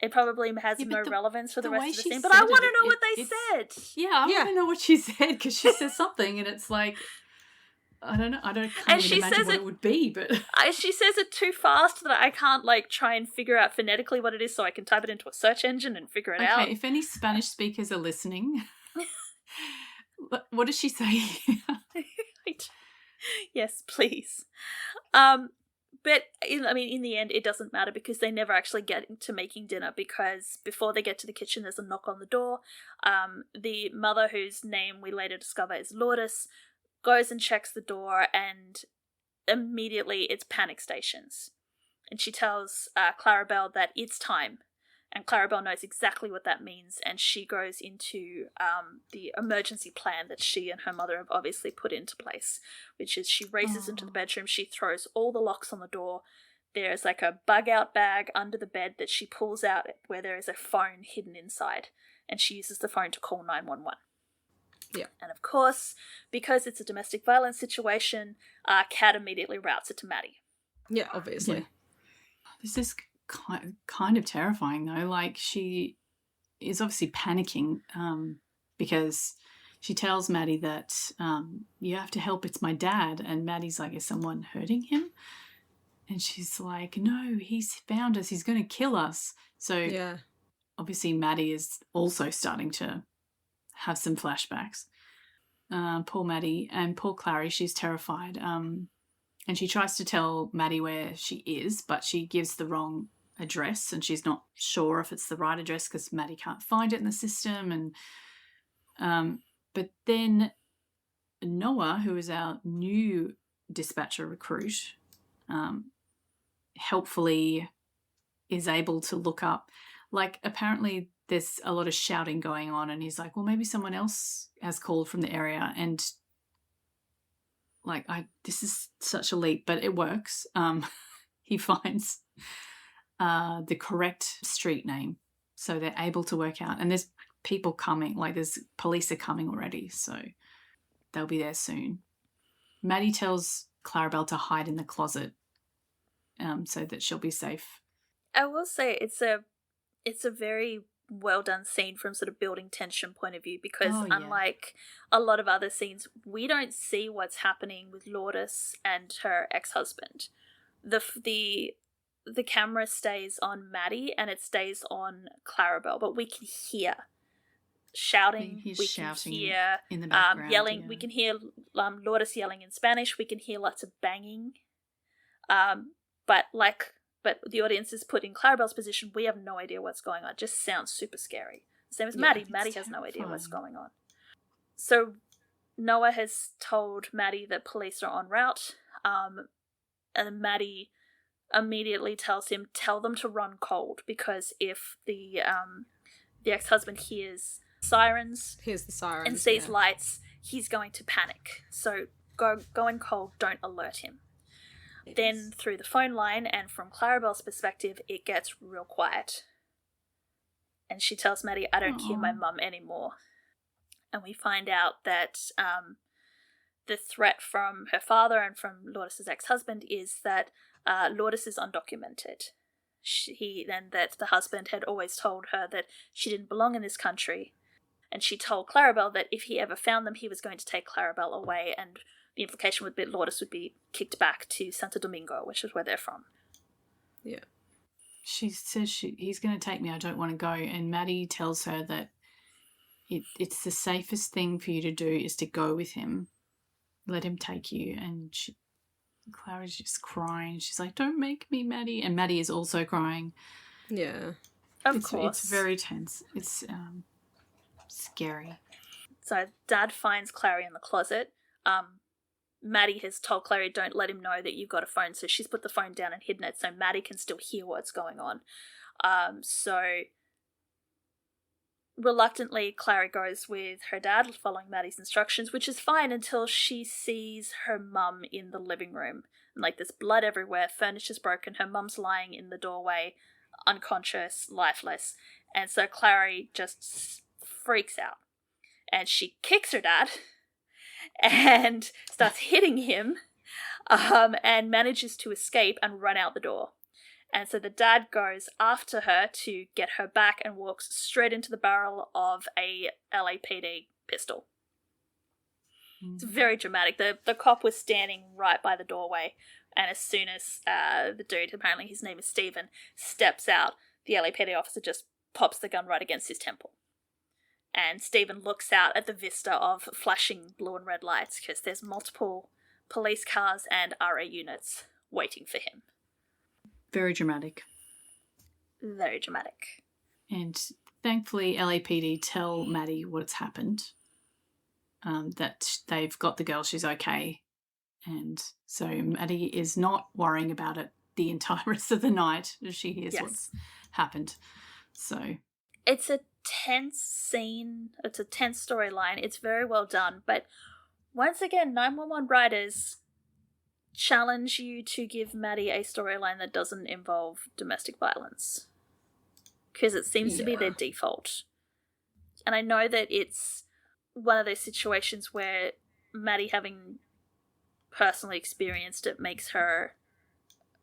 it probably has no relevance for the rest of the scene, but I want to know what they said. Yeah, I want to know what she said because she says something and it's like, I don't know. Can't even imagine what it would be, but she says it too fast that I can't like try and figure out phonetically what it is, so I can type it into a search engine and figure it out. Okay, if any Spanish speakers are listening, what does she say? Yes, please. But in the end, it doesn't matter because they never actually get to making dinner because before they get to the kitchen, there's a knock on the door. The mother, whose name we later discover is Lourdes, goes and checks the door and immediately it's panic stations. And she tells Clarabelle that it's time. And Clarabelle knows exactly what that means, and she goes into the emergency plan that she and her mother have obviously put into place, which is she races into the bedroom, she throws all the locks on the door. There's like a bug-out bag under the bed that she pulls out where there is a phone hidden inside, and she uses the phone to call 911. Yeah. And of course, because it's a domestic violence situation, Kat immediately routes it to Maddie. Yeah, obviously. Yeah. This is kind of terrifying though. Like, she is obviously panicking because she tells Maddie that you have to help, it's my dad. And Maddie's like, is someone hurting him? And she's like, no, he's found us, he's going to kill us. So yeah, obviously Maddie is also starting to have some flashbacks. Poor Maddie and poor Clary, she's terrified. And she tries to tell Maddie where she is, but she gives the wrong address and she's not sure if it's the right address because Maddie can't find it in the system. And but then Noah, who is our new dispatcher recruit, helpfully is able to look up, like, apparently there's a lot of shouting going on and he's like, well, maybe someone else has called from the area. And like, this is such a leap, but it works. He finds the correct street name, so they're able to work out. And there's people coming, like there's police are coming already, so they'll be there soon. Maddie tells Clarabelle to hide in the closet, so that she'll be safe. I will say it's a very well done scene from sort of building tension point of view because unlike a lot of other scenes, we don't see what's happening with Lourdes and her ex-husband. The camera stays on Maddie and it stays on Clarabelle, but we can hear shouting. He's we shouting can hear in the background, yelling. yeah. We can hear Lourdes yelling in Spanish. We can hear lots of banging. But but the audience is put in Clarabelle's position. We have no idea what's going on. It just sounds super scary. Same as Maddie. Maddie has no idea what's going on. So Noah has told Maddie that police are en route, and Maddie immediately tells him, tell them to run cold, because if the ex-husband hears sirens and sees lights, he's going to panic. So go in cold, don't alert him. Then through the phone line and from Clarabelle's perspective, it gets real quiet. And she tells Maddie, I don't hear my mum anymore. And we find out that the threat from her father and from Lourdes' ex-husband is that Lourdes is undocumented. That the husband had always told her that she didn't belong in this country. And she told Clarabelle that if he ever found them, he was going to take Clarabelle away, and the implication would be Lourdes would be kicked back to Santo Domingo, which is where they're from. Yeah. She says he's going to take me, I don't want to go. And Maddie tells her that it's the safest thing for you to do is to go with him. Let him take you. And Clara's just crying. She's like, don't make me, Maddie. And Maddie is also crying. Yeah. Of course. It's very tense. It's scary. So Dad finds Clary in the closet. Maddie has told Clary, don't let him know that you've got a phone, so she's put the phone down and hidden it so Maddie can still hear what's going on. So reluctantly, Clary goes with her dad, following Maddie's instructions, which is fine until she sees her mum in the living room. And, there's blood everywhere, furniture's broken, her mum's lying in the doorway, unconscious, lifeless. And so Clary just freaks out. And she kicks her dad and starts hitting him, and manages to escape and run out the door. And so the dad goes after her to get her back and walks straight into the barrel of a LAPD pistol. It's very dramatic. The cop was standing right by the doorway, and as soon as the dude, apparently his name is Stephen, steps out, the LAPD officer just pops the gun right against his temple. And Stephen looks out at the vista of flashing blue and red lights because there's multiple police cars and RA units waiting for him. Very dramatic. Very dramatic. And thankfully LAPD tell Maddie what's happened, that they've got the girl, she's okay. And so Maddie is not worrying about it the entire rest of the night as she hears what's happened. So it's a tense scene. It's a tense storyline. It's very well done. But once again, 911 writers challenge you to give Maddie a storyline that doesn't involve domestic violence, because it seems to be their default. And I know that it's one of those situations where Maddie, having personally experienced it, makes her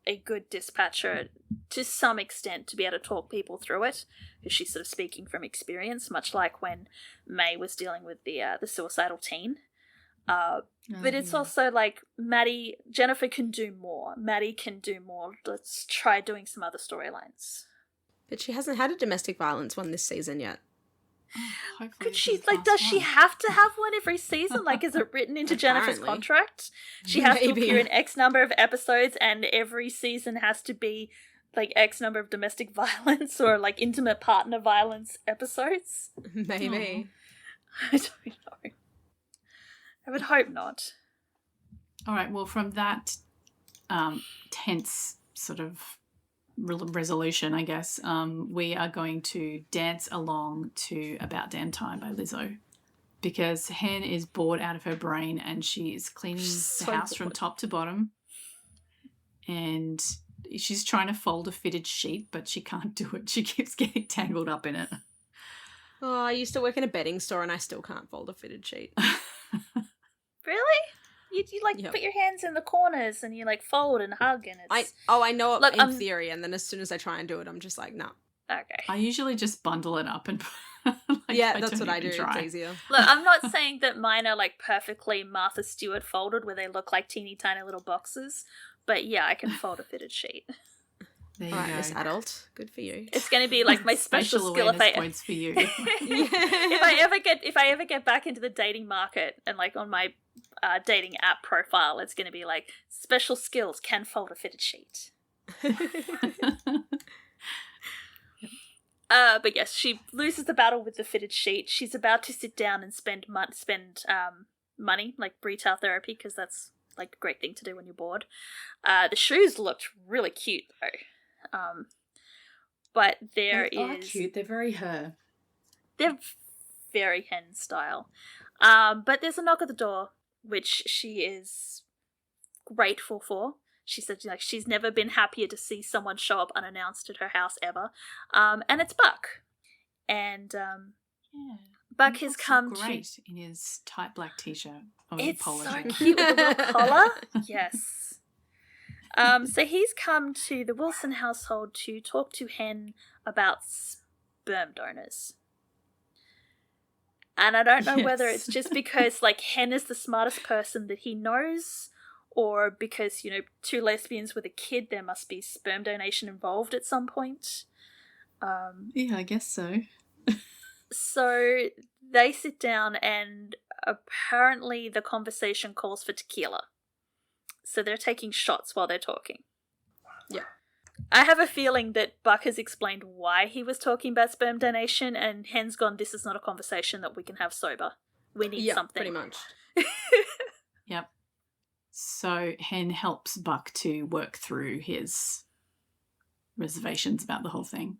a good dispatcher to some extent to be able to talk people through it, because she's sort of speaking from experience, much like when May was dealing with the suicidal teen. But it's also Jennifer can do more. Maddie can do more. Let's try doing some other storylines. But she hasn't had a domestic violence one this season yet. Could she, does she have to have one every season? Is it written into Jennifer's contract? She has to appear in X number of episodes, and every season has to be X number of domestic violence or intimate partner violence episodes? Maybe. I don't know. I would hope not. All right, well, from that tense sort of resolution, I guess, we are going to dance along to About Damn Time by Lizzo, because Hen is bored out of her brain and she is cleaning the house from top to bottom, and she's trying to fold a fitted sheet, but she can't do it. She keeps getting tangled up in it. Oh, I used to work in a bedding store and I still can't fold a fitted sheet. Really? You put your hands in the corners and you fold and hug, and it's... I know it in theory, and then as soon as I try and do it, I'm just no. Okay. I usually just bundle it up and that's what I do. Try. It's easier. Look, I'm not saying that mine are perfectly Martha Stewart folded where they look like teeny tiny little boxes, but yeah, I can fold a fitted sheet. There you All right, go. Miss Adult, good for you. It's going to be my special skill points for you. if I ever get back into the dating market and on my dating app profile, it's going to be special skills, can fold a fitted sheet. But yes, she loses the battle with the fitted sheet. She's about to sit down and spend money, like retail therapy, because that's like a great thing to do when you're bored. The shoes looked really cute though. But They are cute. They're very her. They're very hen style. But there's a knock at the door, which she is grateful for. She said like she's never been happier to see someone show up unannounced at her house ever. And it's Buck. And Buck has come great in his tight black t-shirt. It's so cute with a little collar. Yes. So he's come to the Wilson household to talk to Hen about sperm donors. And I don't know whether it's just because like Hen is the smartest person that he knows, or because, you know, two lesbians with a kid, there must be sperm donation involved at some point. Yeah, I guess so. So they sit down and apparently the conversation calls for tequila. So they're taking shots while they're talking. Yeah. I have a feeling that Buck has explained why he was talking about sperm donation, and Hen's gone, this is not a conversation that we can have sober. We need something. Pretty much. Yep. So Hen helps Buck to work through his reservations about the whole thing.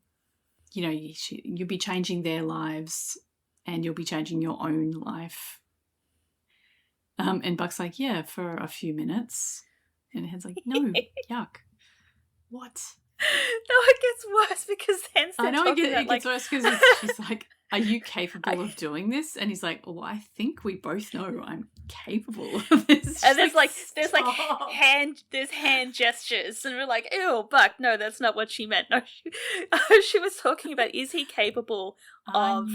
You know, you'll be changing their lives and you'll be changing your own life. And Buck's like, yeah, for a few minutes. And Hen's like, no, yuck. What? No, it gets worse because Hen's I know it gets worse because she's like, are you capable of doing this? And he's like, well, I think we both know I'm capable of this. And there's hand gestures, and we're like, ew, Buck, no, that's not what she meant. No, she was talking about, is he capable of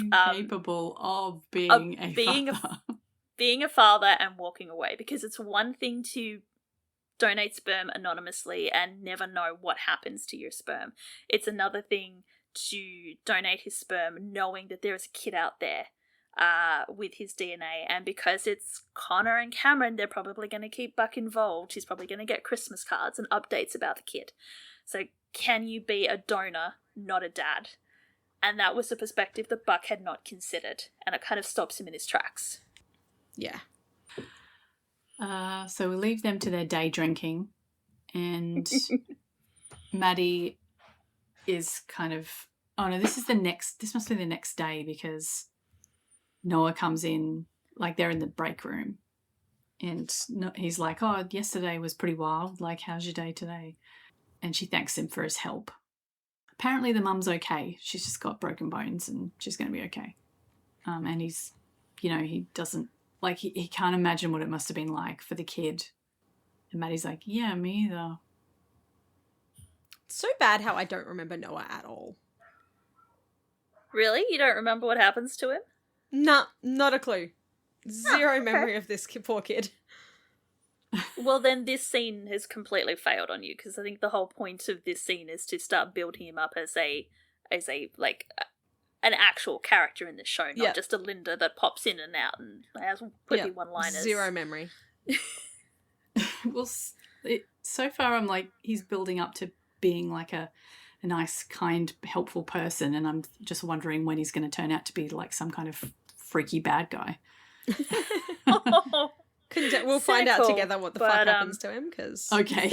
being a father and walking away? Because it's one thing to donate sperm anonymously and never know what happens to your sperm. It's another thing to donate his sperm knowing that there is a kid out there with his DNA, and because it's Connor and Cameron, they're probably going to keep Buck involved. He's probably going to get Christmas cards and updates about the kid. So can you be a donor, not a dad? And that was the perspective that Buck had not considered, and it kind of stops him in his tracks. Yeah. So we leave them to their day drinking, and Maddie is kind of, oh no, this must be the next day, because Noah comes in, like they're in the break room, and he's like, oh, yesterday was pretty wild, like how's your day today? And she thanks him for his help. Apparently the mum's okay, she's just got broken bones and she's going to be okay. And he's, you know, he doesn't, like he can't imagine what it must have been like for the kid. And Maddie's like, yeah, me either. It's so bad how I don't remember Noah at all. Really? You don't remember what happens to him? Nah, not a clue. Zero memory of this poor kid. Well, then this scene has completely failed on you, because I think the whole point of this scene is to start building him up as an actual character in the show, not just a Linda that pops in and out and has quippy one-liners. Zero memory. Well, so far I'm like, he's building up to being like a nice, kind, helpful person, and I'm just wondering when he's going to turn out to be like some kind of freaky bad guy. We'll find out together what the fuck happens to him, because... Okay.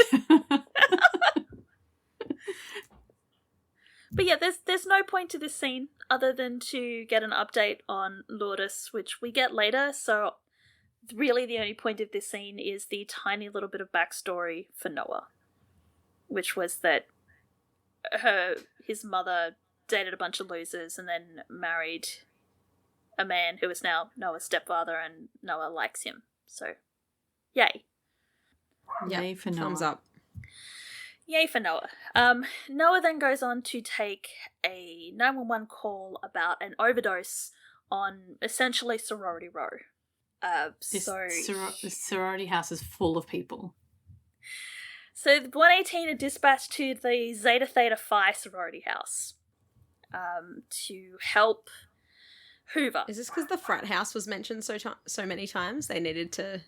But yeah, there's no point to this scene other than to get an update on Lourdes, which we get later, so really the only point of this scene is the tiny little bit of backstory for Noah, which was that his mother dated a bunch of losers and then married a man who is now Noah's stepfather, and Noah likes him. So, yay. Yay for Noah. Thumbs up. Yay for Noah. Noah then goes on to take a 911 call about an overdose on essentially Sorority Row. This sorority house is full of people. So the 118 are dispatched to the Zeta Theta Phi sorority house to help Hoover. Is this because the frat house was mentioned so many times they needed to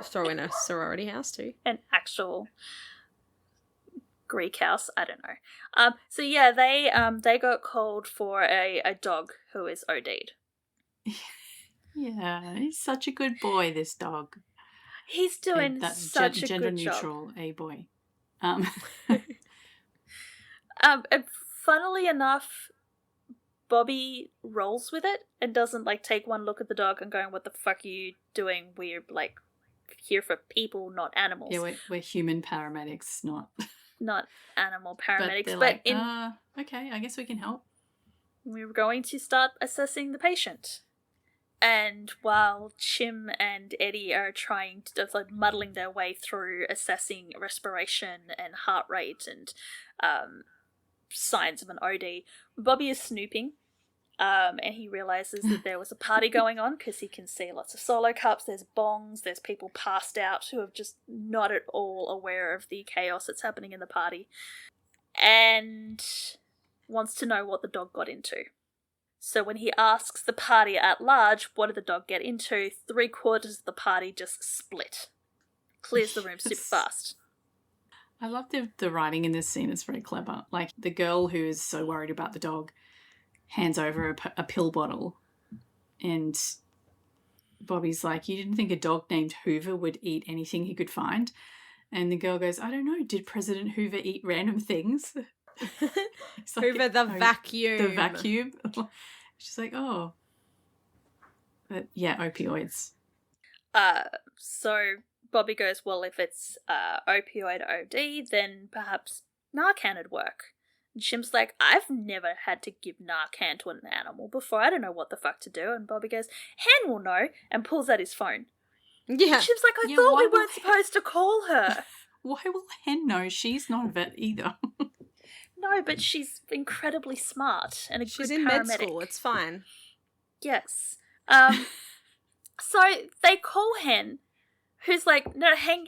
throw in a sorority house too? An actual Greek house. I don't know. So yeah, they got called for a dog who is OD'd. Yeah, he's such a good boy, this dog. He's doing That's such a gender good job. neutral, a boy. And funnily enough, Bobby rolls with it and doesn't like take one look at the dog and going, "What the fuck are you doing? We're like here for people, not animals." Yeah, we're human paramedics, not animal paramedics. But, But okay, I guess we can help. we're going to start assessing the patient. And while Chim and Eddie are trying to like muddling their way through assessing respiration and heart rate and signs of an OD, Bobby is snooping. And he realizes that there was a party going on because he can see lots of solo cups, there's bongs, there's people passed out who are just not at all aware of the chaos that's happening in the party, and wants to know what the dog got into. So when he asks the party at large, what did the dog get into, 3/4 of the party just split. Clears the room super fast. I love the writing in this scene. It's very clever. Like, the girl who is so worried about the dog hands over a pill bottle, and Bobby's like, "You didn't think a dog named Hoover would eat anything he could find?" And the girl goes, "I don't know, did President Hoover eat random things?" It's like, Hoover the vacuum. The vacuum. She's like, "Oh." But yeah, opioids. So Bobby goes, "Well, if it's opioid OD, then perhaps Narcan would work." And Chim's like, "I've never had to give Narcan to an animal before. I don't know what the fuck to do." And Bobby goes, "Hen will know," and pulls out his phone. Yeah. Chim's like, I Yeah, thought why we will weren't supposed to call her. Why will Hen know? She's not a vet either. No, but she's incredibly smart and a She's good in paramedic. med school. It's fine. Yes. So they call Hen, who's like, "No, hang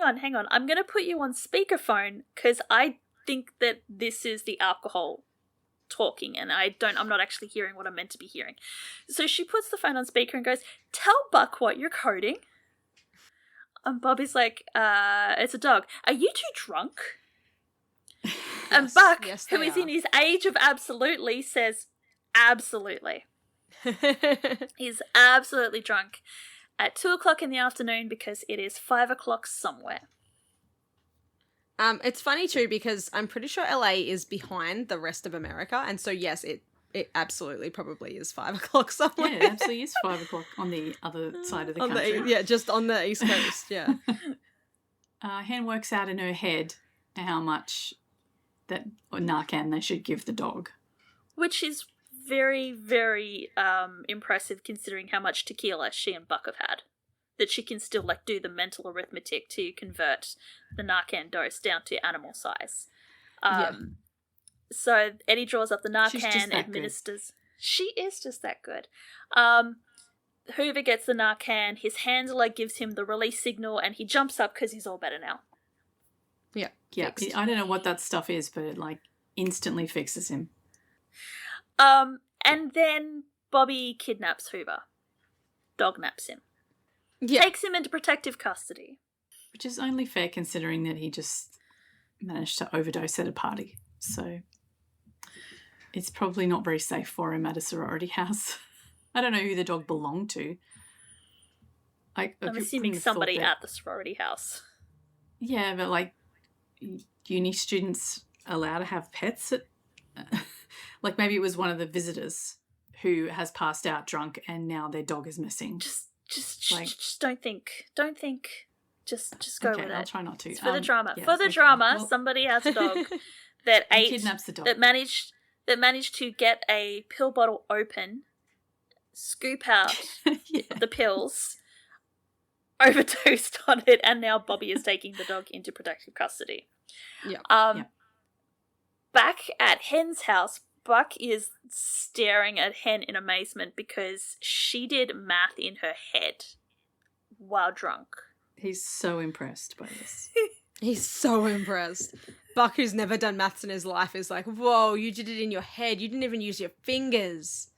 on. I'm going to put you on speakerphone because I think that this is the alcohol talking and I'm not actually hearing what I'm meant to be hearing." So she puts the phone on speaker and goes, "Tell Buck what you're coding." And Bobby's like, "It's a dog. Are you two drunk?" And Buck, who is in his age of absolutely, says, "Absolutely." He's absolutely drunk at 2:00 in the afternoon because it is 5:00 somewhere. It's funny too because I'm pretty sure LA is behind the rest of America, and so yes, it absolutely probably is 5:00 somewhere. Yeah, it absolutely is 5:00 on the other side of the country. Just on the East Coast. Yeah. Hen works out in her head how much that Narcan they should give the dog, which is very, very impressive considering how much tequila she and Buck have had. That she can still like do the mental arithmetic to convert the Narcan dose down to animal size. So Eddie draws up the Narcan, administers. She is just that good. Hoover gets the Narcan. His handler gives him the release signal, and he jumps up because he's all better now. Yeah. Fixed. I don't know what that stuff is, but it like instantly fixes him. And then Bobby kidnaps Hoover. Dog naps him. Yeah. Takes him into protective custody. Which is only fair considering that he just managed to overdose at a party. So it's probably not very safe for him at a sorority house. I don't know who the dog belonged to. I'm assuming somebody at the sorority house. Yeah, but like, uni students allowed to have pets? Like maybe it was one of the visitors who has passed out drunk and now their dog is missing. Just don't think. Just go with it. I'll try not to. It's for the drama. Yes, for the drama, well, somebody has a dog that ate, kidnaps the dog. that managed to get a pill bottle open, scoop out the pills, overdosed on it, and now Bobby is taking the dog into protective custody. Yeah. Back at Hen's house, Buck is staring at Hen in amazement because she did math in her head while drunk. He's so impressed by this. He's so impressed. Buck, who's never done maths in his life, is like, "Whoa, you did it in your head. You didn't even use your fingers."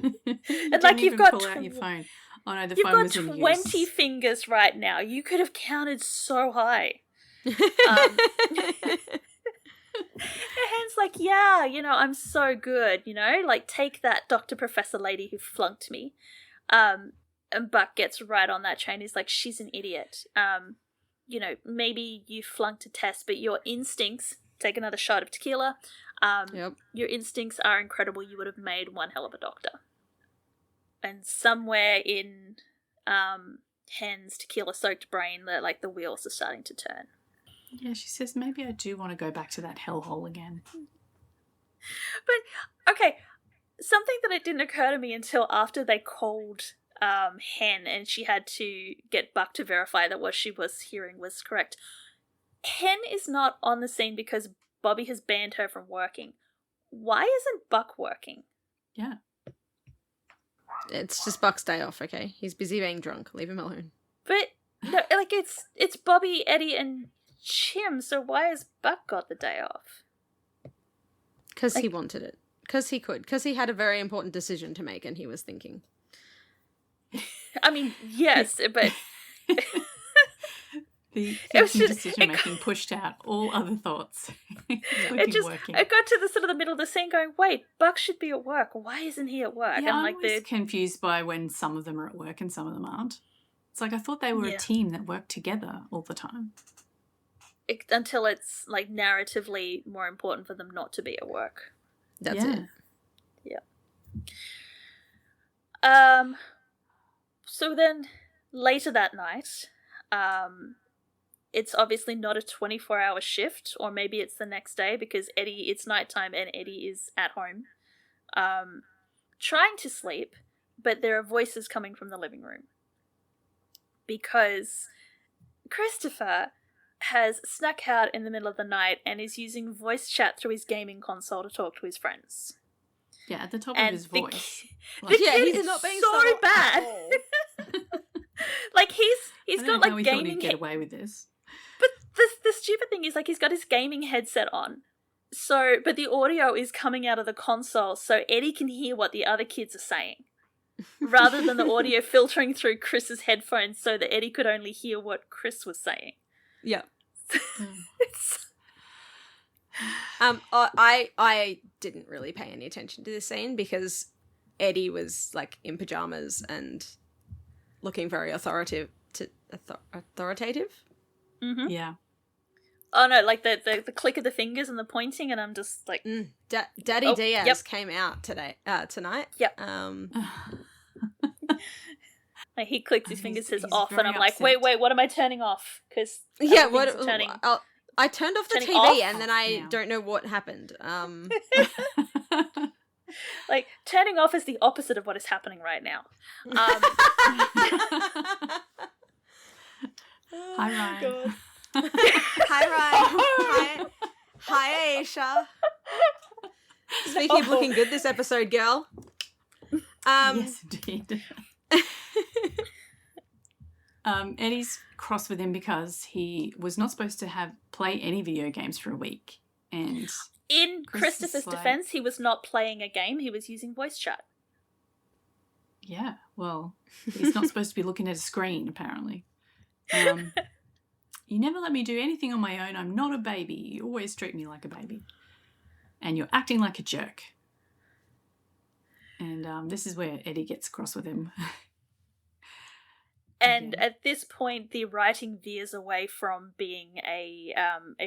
And like you've got pull out your phone. Oh no, the you've phone got was in 20 use. fingers right now. You could have counted so high. Hen's like, yeah, I'm so good, like, take that Dr. Professor lady who flunked me. And Buck gets right on that train. He's like, she's an idiot. Maybe you flunked a test, but your instincts, take another shot of tequila, Yep. your instincts are incredible. You would have made one hell of a doctor. And somewhere in Hen's tequila-soaked brain, the wheels are starting to turn. Yeah, she says, maybe I do want to go back to that hellhole again. But, okay, something that it didn't occur to me until after they called Hen and she had to get Buck to verify that what she was hearing was correct. Hen is not on the scene because Bobby has banned her from working. Why isn't Buck working? Yeah. It's just Buck's day off, okay? He's busy being drunk. Leave him alone. But, no, it's Bobby, Eddie, and Chim, so why has Buck got the day off? Because he wanted it. Because he could. Because he had a very important decision to make and he was thinking. I mean, yes, but... The thinking decision-making pushed out all other thoughts. Working. I got to the sort of the middle of the scene going, wait, Buck should be at work. Why isn't he at work? Yeah, and I'm always confused by when some of them are at work and some of them aren't. It's like I thought they were a team that worked together all the time. Until it's, narratively more important for them not to be at work. That's it. Yeah. So then, later that night, it's obviously not a 24-hour shift, or maybe it's the next day because it's nighttime and Eddie is at home, trying to sleep, but there are voices coming from the living room. Because Christopher has snuck out in the middle of the night and is using voice chat through his gaming console to talk to his friends. Yeah, at the top of his voice. The kid is not being so bad. He's got how he gaming. Thought he'd get away with this. But the stupid thing is he's got his gaming headset on. So, but the audio is coming out of the console, so Eddie can hear what the other kids are saying, rather than the audio filtering through Chris's headphones, so that Eddie could only hear what Chris was saying. Yeah. I didn't really pay any attention to this scene because Eddie was in pajamas and looking very authoritative. Mm-hmm. Yeah. Oh no, the click of the fingers and the pointing, and I'm just like, Daddy Diaz came out tonight. Yep. He clicks his fingers, says off, and I'm like, wait, what am I turning off? Because I turned off the TV off? and then I don't know what happened. Turning off is the opposite of what is happening right now. Hi, Ryan. God. Hi, Ryan. Hi, Aisha. Speaking of looking good this episode, girl. Yes, indeed. Eddie's cross with him because he was not supposed to play any video games for a week. And in Christopher's defense, he was not playing a game, he was using voice chat. Yeah, well, he's not supposed to be looking at a screen, apparently. You never let me do anything on my own. I'm not a baby. You always treat me like a baby. And you're acting like a jerk. And this is where Eddie gets cross with him. And at this point, the writing veers away from being a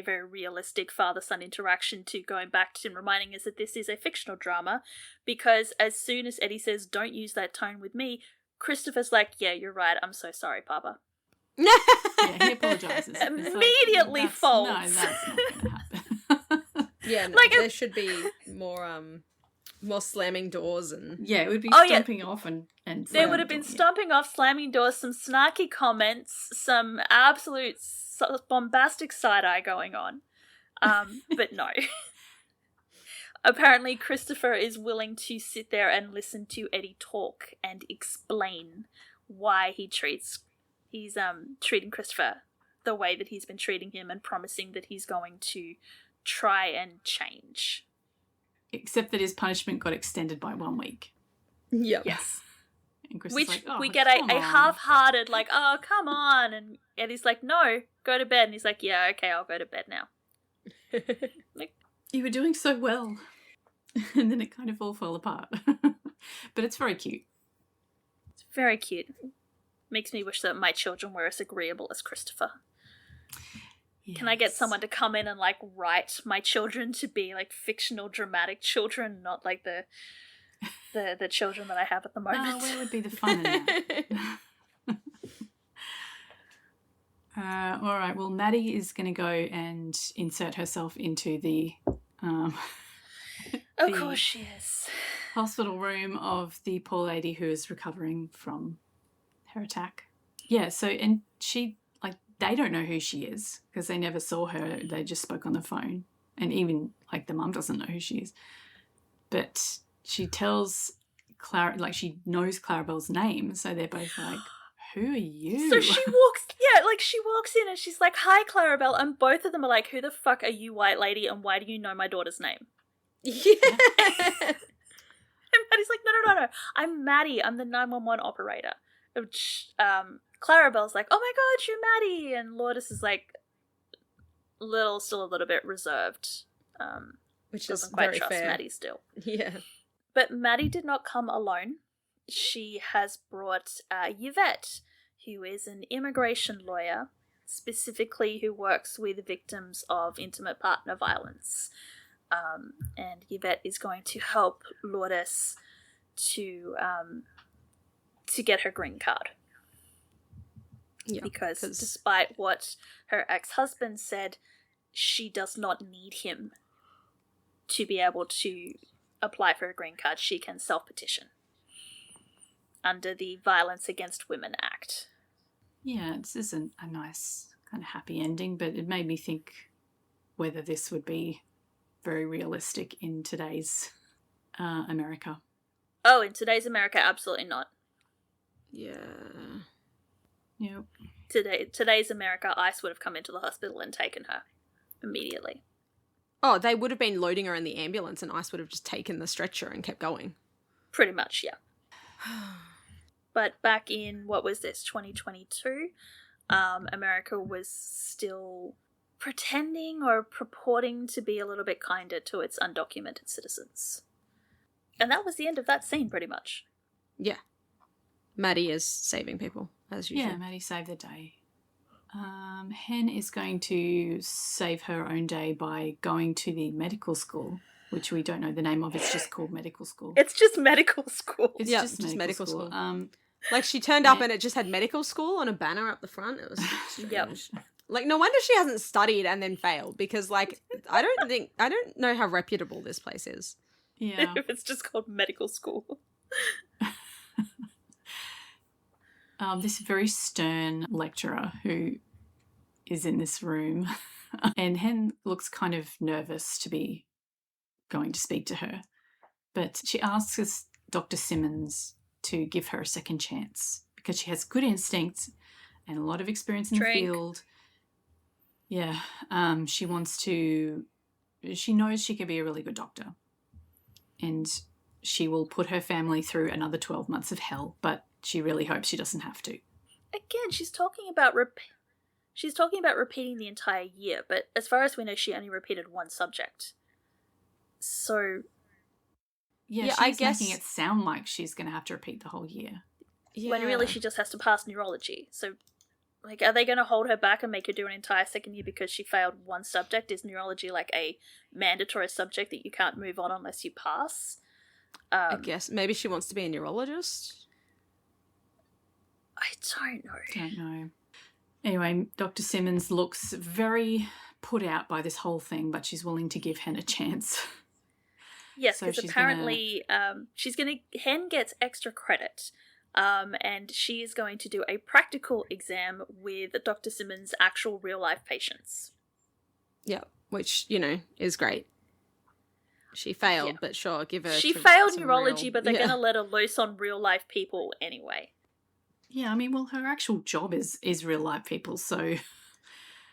very realistic father-son interaction to going back to reminding us that this is a fictional drama, because as soon as Eddie says, "Don't use that tone with me," Christopher's like, "Yeah, you're right. I'm so sorry, Papa." Yeah, he apologises. Immediately folds. No, that's not going to happen. Yeah, no, there should be more slamming doors and... Yeah, it would be stomping off and there would have been stomping off, slamming doors, some snarky comments, some absolute bombastic side-eye going on. But no. Apparently Christopher is willing to sit there and listen to Eddie talk and explain why he's treating Christopher the way that he's been treating him, and promising that he's going to try and change. Except that his punishment got extended by 1 week. Yep. Yes. And Chris Which is like, oh, we get come a on. half-hearted, like, oh, come on. And Eddie's like, no, go to bed. And he's like, yeah, okay, I'll go to bed now. Like, you were doing so well. And then it kind of all fell apart. But it's very cute. it's very cute. Makes me wish that my children were as agreeable as Christopher. Can I get Yes. someone to come in and, like, write my children to be, like, fictional, dramatic children, not, like, the children that I have at the moment? Where would be the fun in that? All right, well, Maddie is going to go and insert herself into the Of the course she is. hospital room of the poor lady who is recovering from her attack. Yeah, so, and she, like, they don't know who she is because they never saw her. They just spoke on the phone. And even, like, the mum doesn't know who she is. But she tells Clara, like, she knows Clarabelle's name. So they're both like, who are you? So she walks in and she's like, hi, Clarabelle. And both of them are like, who the fuck are you, white lady? And why do you know my daughter's name? Yeah. And Maddie's like, no. I'm Maddie. I'm the 911 operator. Which, Clarabelle's like, oh my god, you're Maddie. And Lourdes is like, still a little bit reserved. Which is Doesn't quite very trust fair. Maddie still. Yeah. But Maddie did not come alone. She has brought Yvette, who is an immigration lawyer, specifically who works with victims of intimate partner violence. And Yvette is going to help Lourdes to get her green card. Yeah. Because despite what her ex-husband said, she does not need him to be able to apply for a green card. She can self-petition under the Violence Against Women Act. Yeah, this isn't a nice kind of happy ending, but it made me think whether this would be very realistic in today's America. Oh, in today's America, absolutely not. Yeah. Yep. Today's America, ICE would have come into the hospital and taken her immediately. Oh, they would have been loading her in the ambulance and ICE would have just taken the stretcher and kept going. Pretty much, yeah. But back in, what was this, 2022, America was still pretending or purporting to be a little bit kinder to its undocumented citizens. And that was the end of that scene, pretty much. Yeah. Maddie is saving people, as usual. Yeah, Maddie saved the day. Hen is going to save her own day by going to the medical school, which we don't know the name of. It's just called medical school. It's just medical school. It's Yeah, just just medical medical school. Like, she turned up and it just had medical school on a banner up the front. It was strange. Yep. Like, no wonder she hasn't studied and then failed, because, like, I don't know how reputable this place is. Yeah. If it's just called medical school. This very stern lecturer who is in this room, and Hen looks kind of nervous to be going to speak to her, but she asks Dr. Simmons to give her a second chance because she has good instincts and a lot of experience in the field. Yeah, she knows she could be a really good doctor, and she will put her family through another 12 months of hell, but she really hopes she doesn't have to. Again, she's talking about repeating the entire year, but as far as we know, she only repeated one subject. So, Yeah, Yeah, she's I guess- making it sound like she's going to have to repeat the whole year. Yeah. when really she just has to pass neurology. So, like, are they going to hold her back and make her do an entire second year because she failed one subject? Is neurology like a mandatory subject that you can't move on unless you pass? I guess maybe she wants to be a neurologist. I don't know. Don't know. Anyway, Dr. Simmons looks very put out by this whole thing, but she's willing to give Hen a chance. Yes, So because she's apparently Hen gets extra credit, and she is going to do a practical exam with Dr. Simmons' actual real-life patients. Yeah, which, is great. She failed, Yeah. but sure, give her... She some failed neurology, real- but they're Yeah. going to let her loose on real-life people anyway. Yeah, I mean, well, her actual job is real life people, so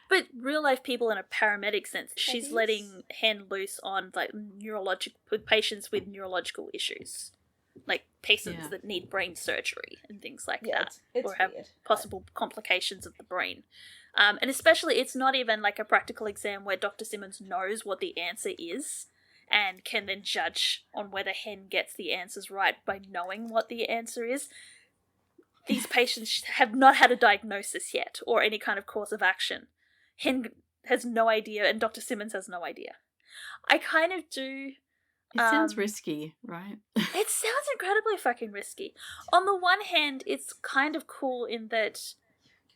But real-life people in a paramedic sense, she's is- letting Hen loose on, like, patients with neurological issues. like patients Yeah. that need brain surgery and things like Yeah, that, it's or have weird. possible complications of the brain. And especially, it's not even like a practical exam where Dr. Simmons knows what the answer is and can then judge on whether Hen gets the answers right by knowing what the answer is. These patients have not had a diagnosis yet or any kind of course of action. Hen has no idea, and Dr. Simmons has no idea. I kind of do. It sounds risky, right? It sounds incredibly fucking risky. On the one hand, it's kind of cool in that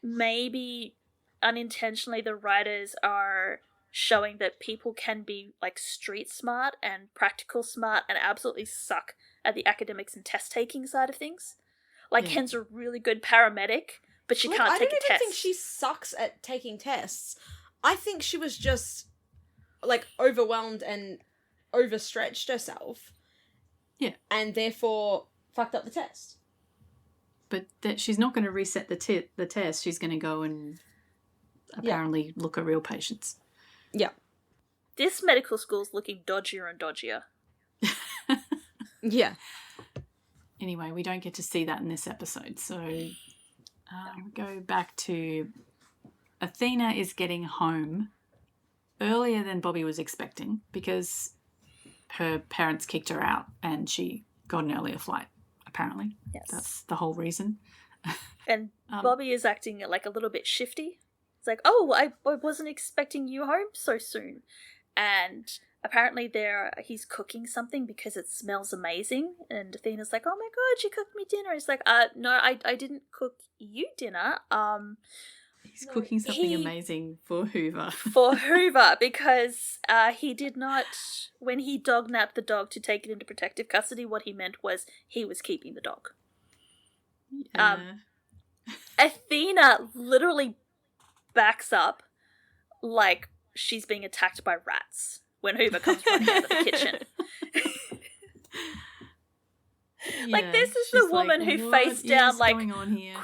maybe unintentionally the writers are showing that people can be like street smart and practical smart and absolutely suck at the academics and test taking side of things. Like, Yeah. Hen's a really good paramedic, but she Look, can't I take don't a even test. think she sucks at taking tests. I think she was just like overwhelmed and overstretched herself. Yeah. And therefore fucked up the test. But that she's not going to reset the test. She's going to go and apparently look at real patients. Yeah. This medical school's looking dodgier and dodgier. Yeah. Anyway, we don't get to see that in this episode. So go back to Athena is getting home earlier than Bobby was expecting because her parents kicked her out and she got an earlier flight, apparently. Yes. That's the whole reason. And Bobby is acting like a little bit shifty. It's like, oh, I wasn't expecting you home so soon. And apparently he's cooking something because it smells amazing. And Athena's like, oh my god, she cooked me dinner. He's like, no, I didn't cook you dinner. He's cooking something amazing for Hoover. For Hoover, because he did not, when he dog napped the dog to take it into protective custody, what he meant was he was keeping the dog. Yeah. Athena literally backs up like she's being attacked by rats when Hoover comes running out of the kitchen. Like, this is the woman who faced down, like,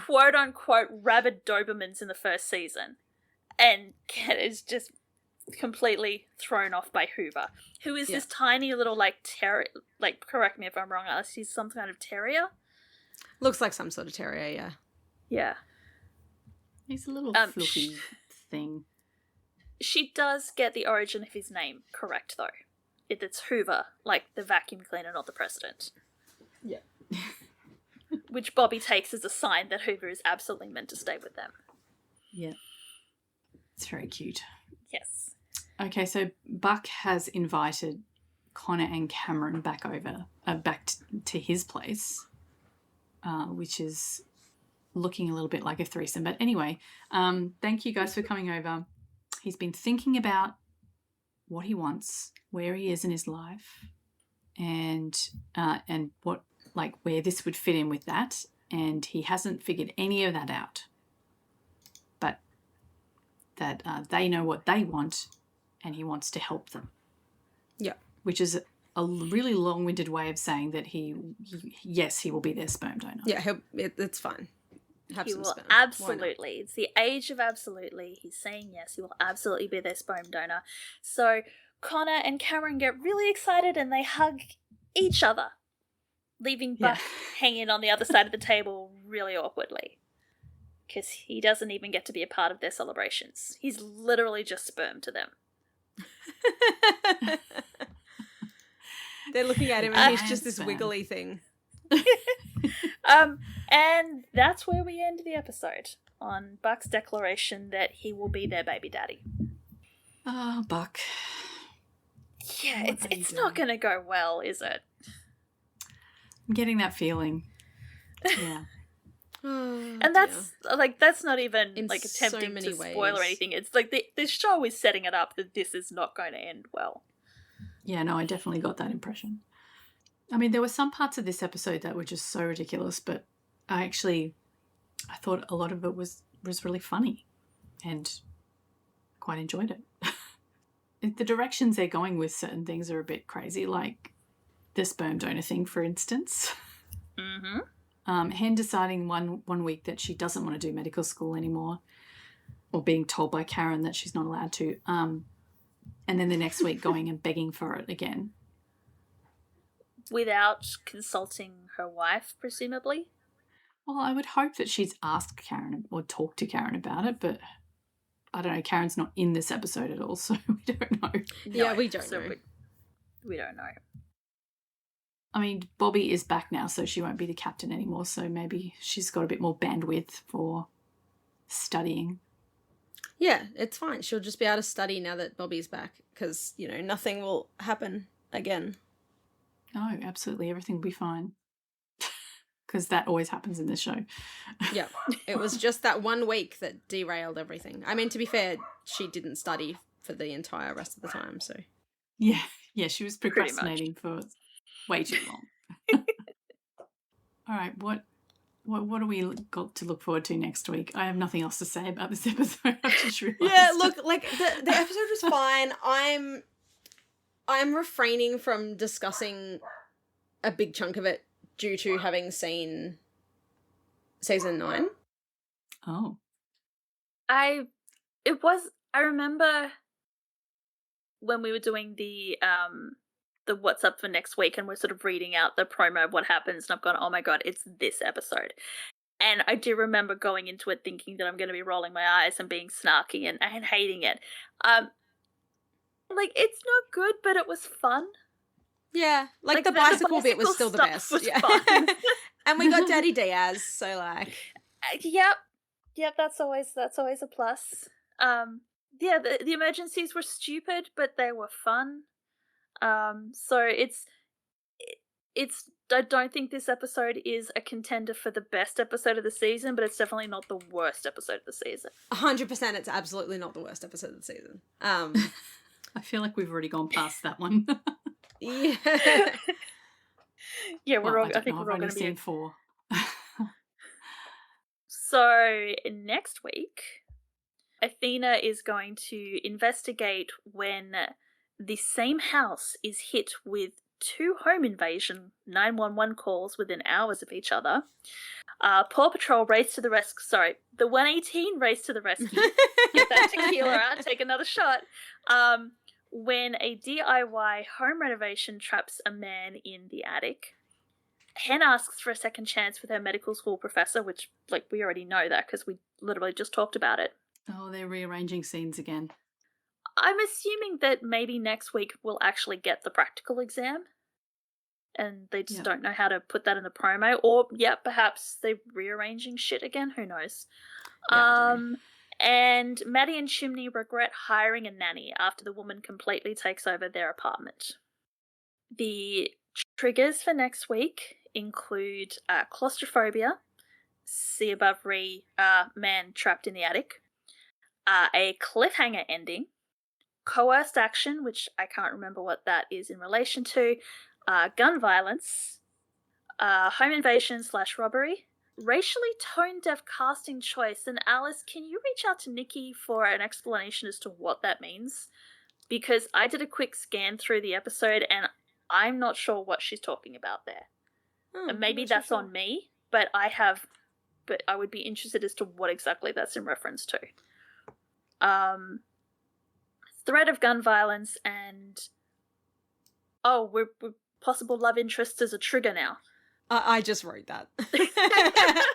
quote unquote rabid Dobermans in the first season and is just completely thrown off by Hoover, who is this tiny little, like, correct me if I'm wrong, Alice, he's some kind of terrier? Looks like some sort of terrier, yeah. Yeah. He's a little fluffy thing. She does get the origin of his name correct, though. It's Hoover, like the vacuum cleaner, not the president. Yeah. Which Bobby takes as a sign that Hoover is absolutely meant to stay with them. Yeah. It's very cute. Yes. Okay, so Buck has invited Connor and Cameron back to his place, which is looking a little bit like a threesome. But anyway, thank you guys for coming over. He's been thinking about what he wants, where he is in his life, and what, like, where this would fit in with that, and he hasn't figured any of that out. But that they know what they want, and he wants to help them. Yeah. Which is a really long-winded way of saying that he will be their sperm donor. Yeah, it's fine. Have He some will sperm. absolutely. It's the age of absolutely. He's saying yes. He will absolutely be their sperm donor. So Connor and Cameron get really excited and they hug each other, leaving Buck hanging on the other side of the table really awkwardly. Because he doesn't even get to be a part of their celebrations. He's literally just sperm to them. They're looking at him and he's just this wiggly thing. And that's where we end the episode, on Buck's declaration that he will be their baby daddy. Oh, Buck. Yeah, it's not going to go well, is it? I'm getting that feeling. Yeah. And that's not even In like so attempting many to spoil or ways. anything. It's like the show is setting it up that this is not going to end well. Yeah, no, I definitely got that impression. I mean, there were some parts of this episode that were just so ridiculous, but I thought a lot of it was really funny and quite enjoyed it. The directions they're going with certain things are a bit crazy, like the sperm donor thing, for instance. Mm-hmm. Hen deciding one week that she doesn't want to do medical school anymore, or being told by Karen that she's not allowed to, and then the next week going and begging for it again. without consulting her wife, presumably. Well, I would hope that she's asked Karen or talked to Karen about it, but I don't know. Karen's not in this episode at all, so we don't know. Yeah, we don't know. We don't know. I mean, Bobby is back now, so she won't be the captain anymore, so maybe she's got a bit more bandwidth for studying. Yeah, it's fine. She'll just be able to study now that Bobby's back because, you know, nothing will happen again. No, absolutely. Everything will be fine. Because that always happens in this show. Yeah, it was just that 1 week that derailed everything. I mean, to be fair, she didn't study for the entire rest of the time, so. Yeah, she was procrastinating for way too long. All right, what do we got to look forward to next week? I have nothing else to say about this episode. I've just realised. Yeah, look, like the episode was fine. I'm refraining from discussing a big chunk of it due to having seen season 9. Oh. I remember when we were doing the what's up for next week and we're sort of reading out the promo of what happens, and I've gone, oh my god, it's this episode. And I do remember going into it thinking that I'm going to be rolling my eyes and being snarky and hating it. Like, it's not good, but it was fun. Yeah, like the bicycle bit was still the best. Yeah. And we got Daddy Diaz, so like. Yep. That's always a plus. Yeah, the emergencies were stupid, but they were fun. So it's. I don't think this episode is a contender for the best episode of the season, but it's definitely not the worst episode of the season. 100%, it's absolutely not the worst episode of the season. I feel like we've already gone past that one. Yeah. Yeah, I think we're all going to be 4. So next week, Athena is going to investigate when the same house is hit with 2 home invasion 911 calls within hours of each other. Paw Patrol race to the rescue. Sorry, the 118 race to the rescue. Get that tequila out, take another shot. When a DIY home renovation traps a man in the attic. Hen asks for a second chance with her medical school professor, which, like, we already know that because we literally just talked about it. Oh, they're rearranging scenes again. I'm assuming that maybe next week we'll actually get the practical exam. And they just don't know how to put that in the promo. Or, perhaps they're rearranging shit again. Who knows? Yeah, and Maddie and Chimney regret hiring a nanny after the woman completely takes over their apartment. The triggers for next week include claustrophobia, see above man trapped in the attic, a cliffhanger ending, coerced action, which I can't remember what that is in relation to, gun violence, home invasion / robbery, racially tone-deaf casting choice. And Alice, can you reach out to Nikki for an explanation as to what that means? Because I did a quick scan through the episode and I'm not sure what she's talking about there. And maybe that's on me, but I would be interested as to what exactly that's in reference to. Threat of gun violence and we're possible love interests as a trigger now. I just wrote that.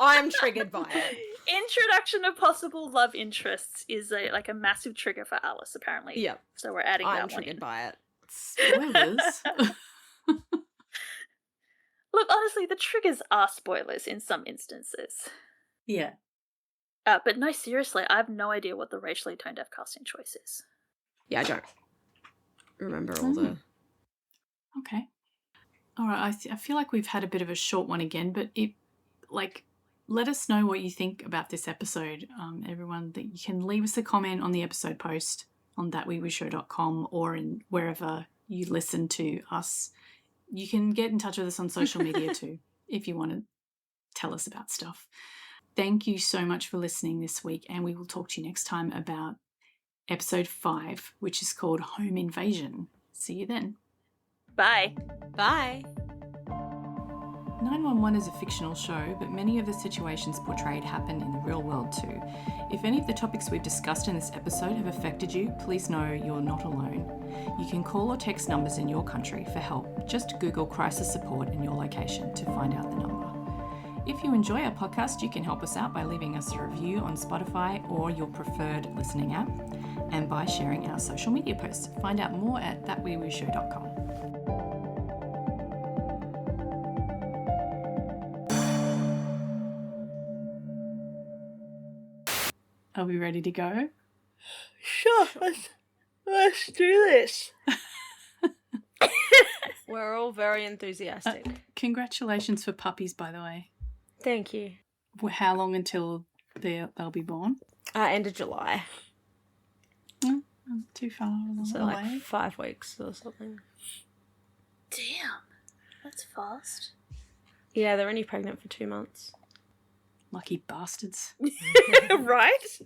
I'm triggered by it. Introduction of possible love interests is a massive trigger for Alice, apparently. Yep. So we're adding that one in. I'm triggered by it. Spoilers. Look, honestly, the triggers are spoilers in some instances. Yeah. But no, seriously, I have no idea what the racially tone-deaf casting choice is. Yeah, I don't remember all the... Okay. All right, I feel like we've had a bit of a short one again, but let us know what you think about this episode, everyone. That you can leave us a comment on the episode post on thatweewoo.com or in wherever you listen to us. You can get in touch with us on social media too if you want to tell us about stuff. Thank you so much for listening this week, and we will talk to you next time about episode 5, which is called Home Invasion. See you then. Bye. Bye. 911 is a fictional show, but many of the situations portrayed happen in the real world too. If any of the topics we've discussed in this episode have affected you, please know you're not alone. You can call or text numbers in your country for help. Just Google crisis support in your location to find out the number. If you enjoy our podcast, you can help us out by leaving us a review on Spotify or your preferred listening app, and by sharing our social media posts. Find out more at thatweewooshow.com. Are we ready to go? Sure. Let's do this. We're all very enthusiastic. Congratulations for puppies, by the way. Thank you. How long until they'll be born? End of July. Not too far along So the like way. 5 weeks or something. Damn. That's fast. Yeah, they're only pregnant for 2 months. Lucky bastards. Right?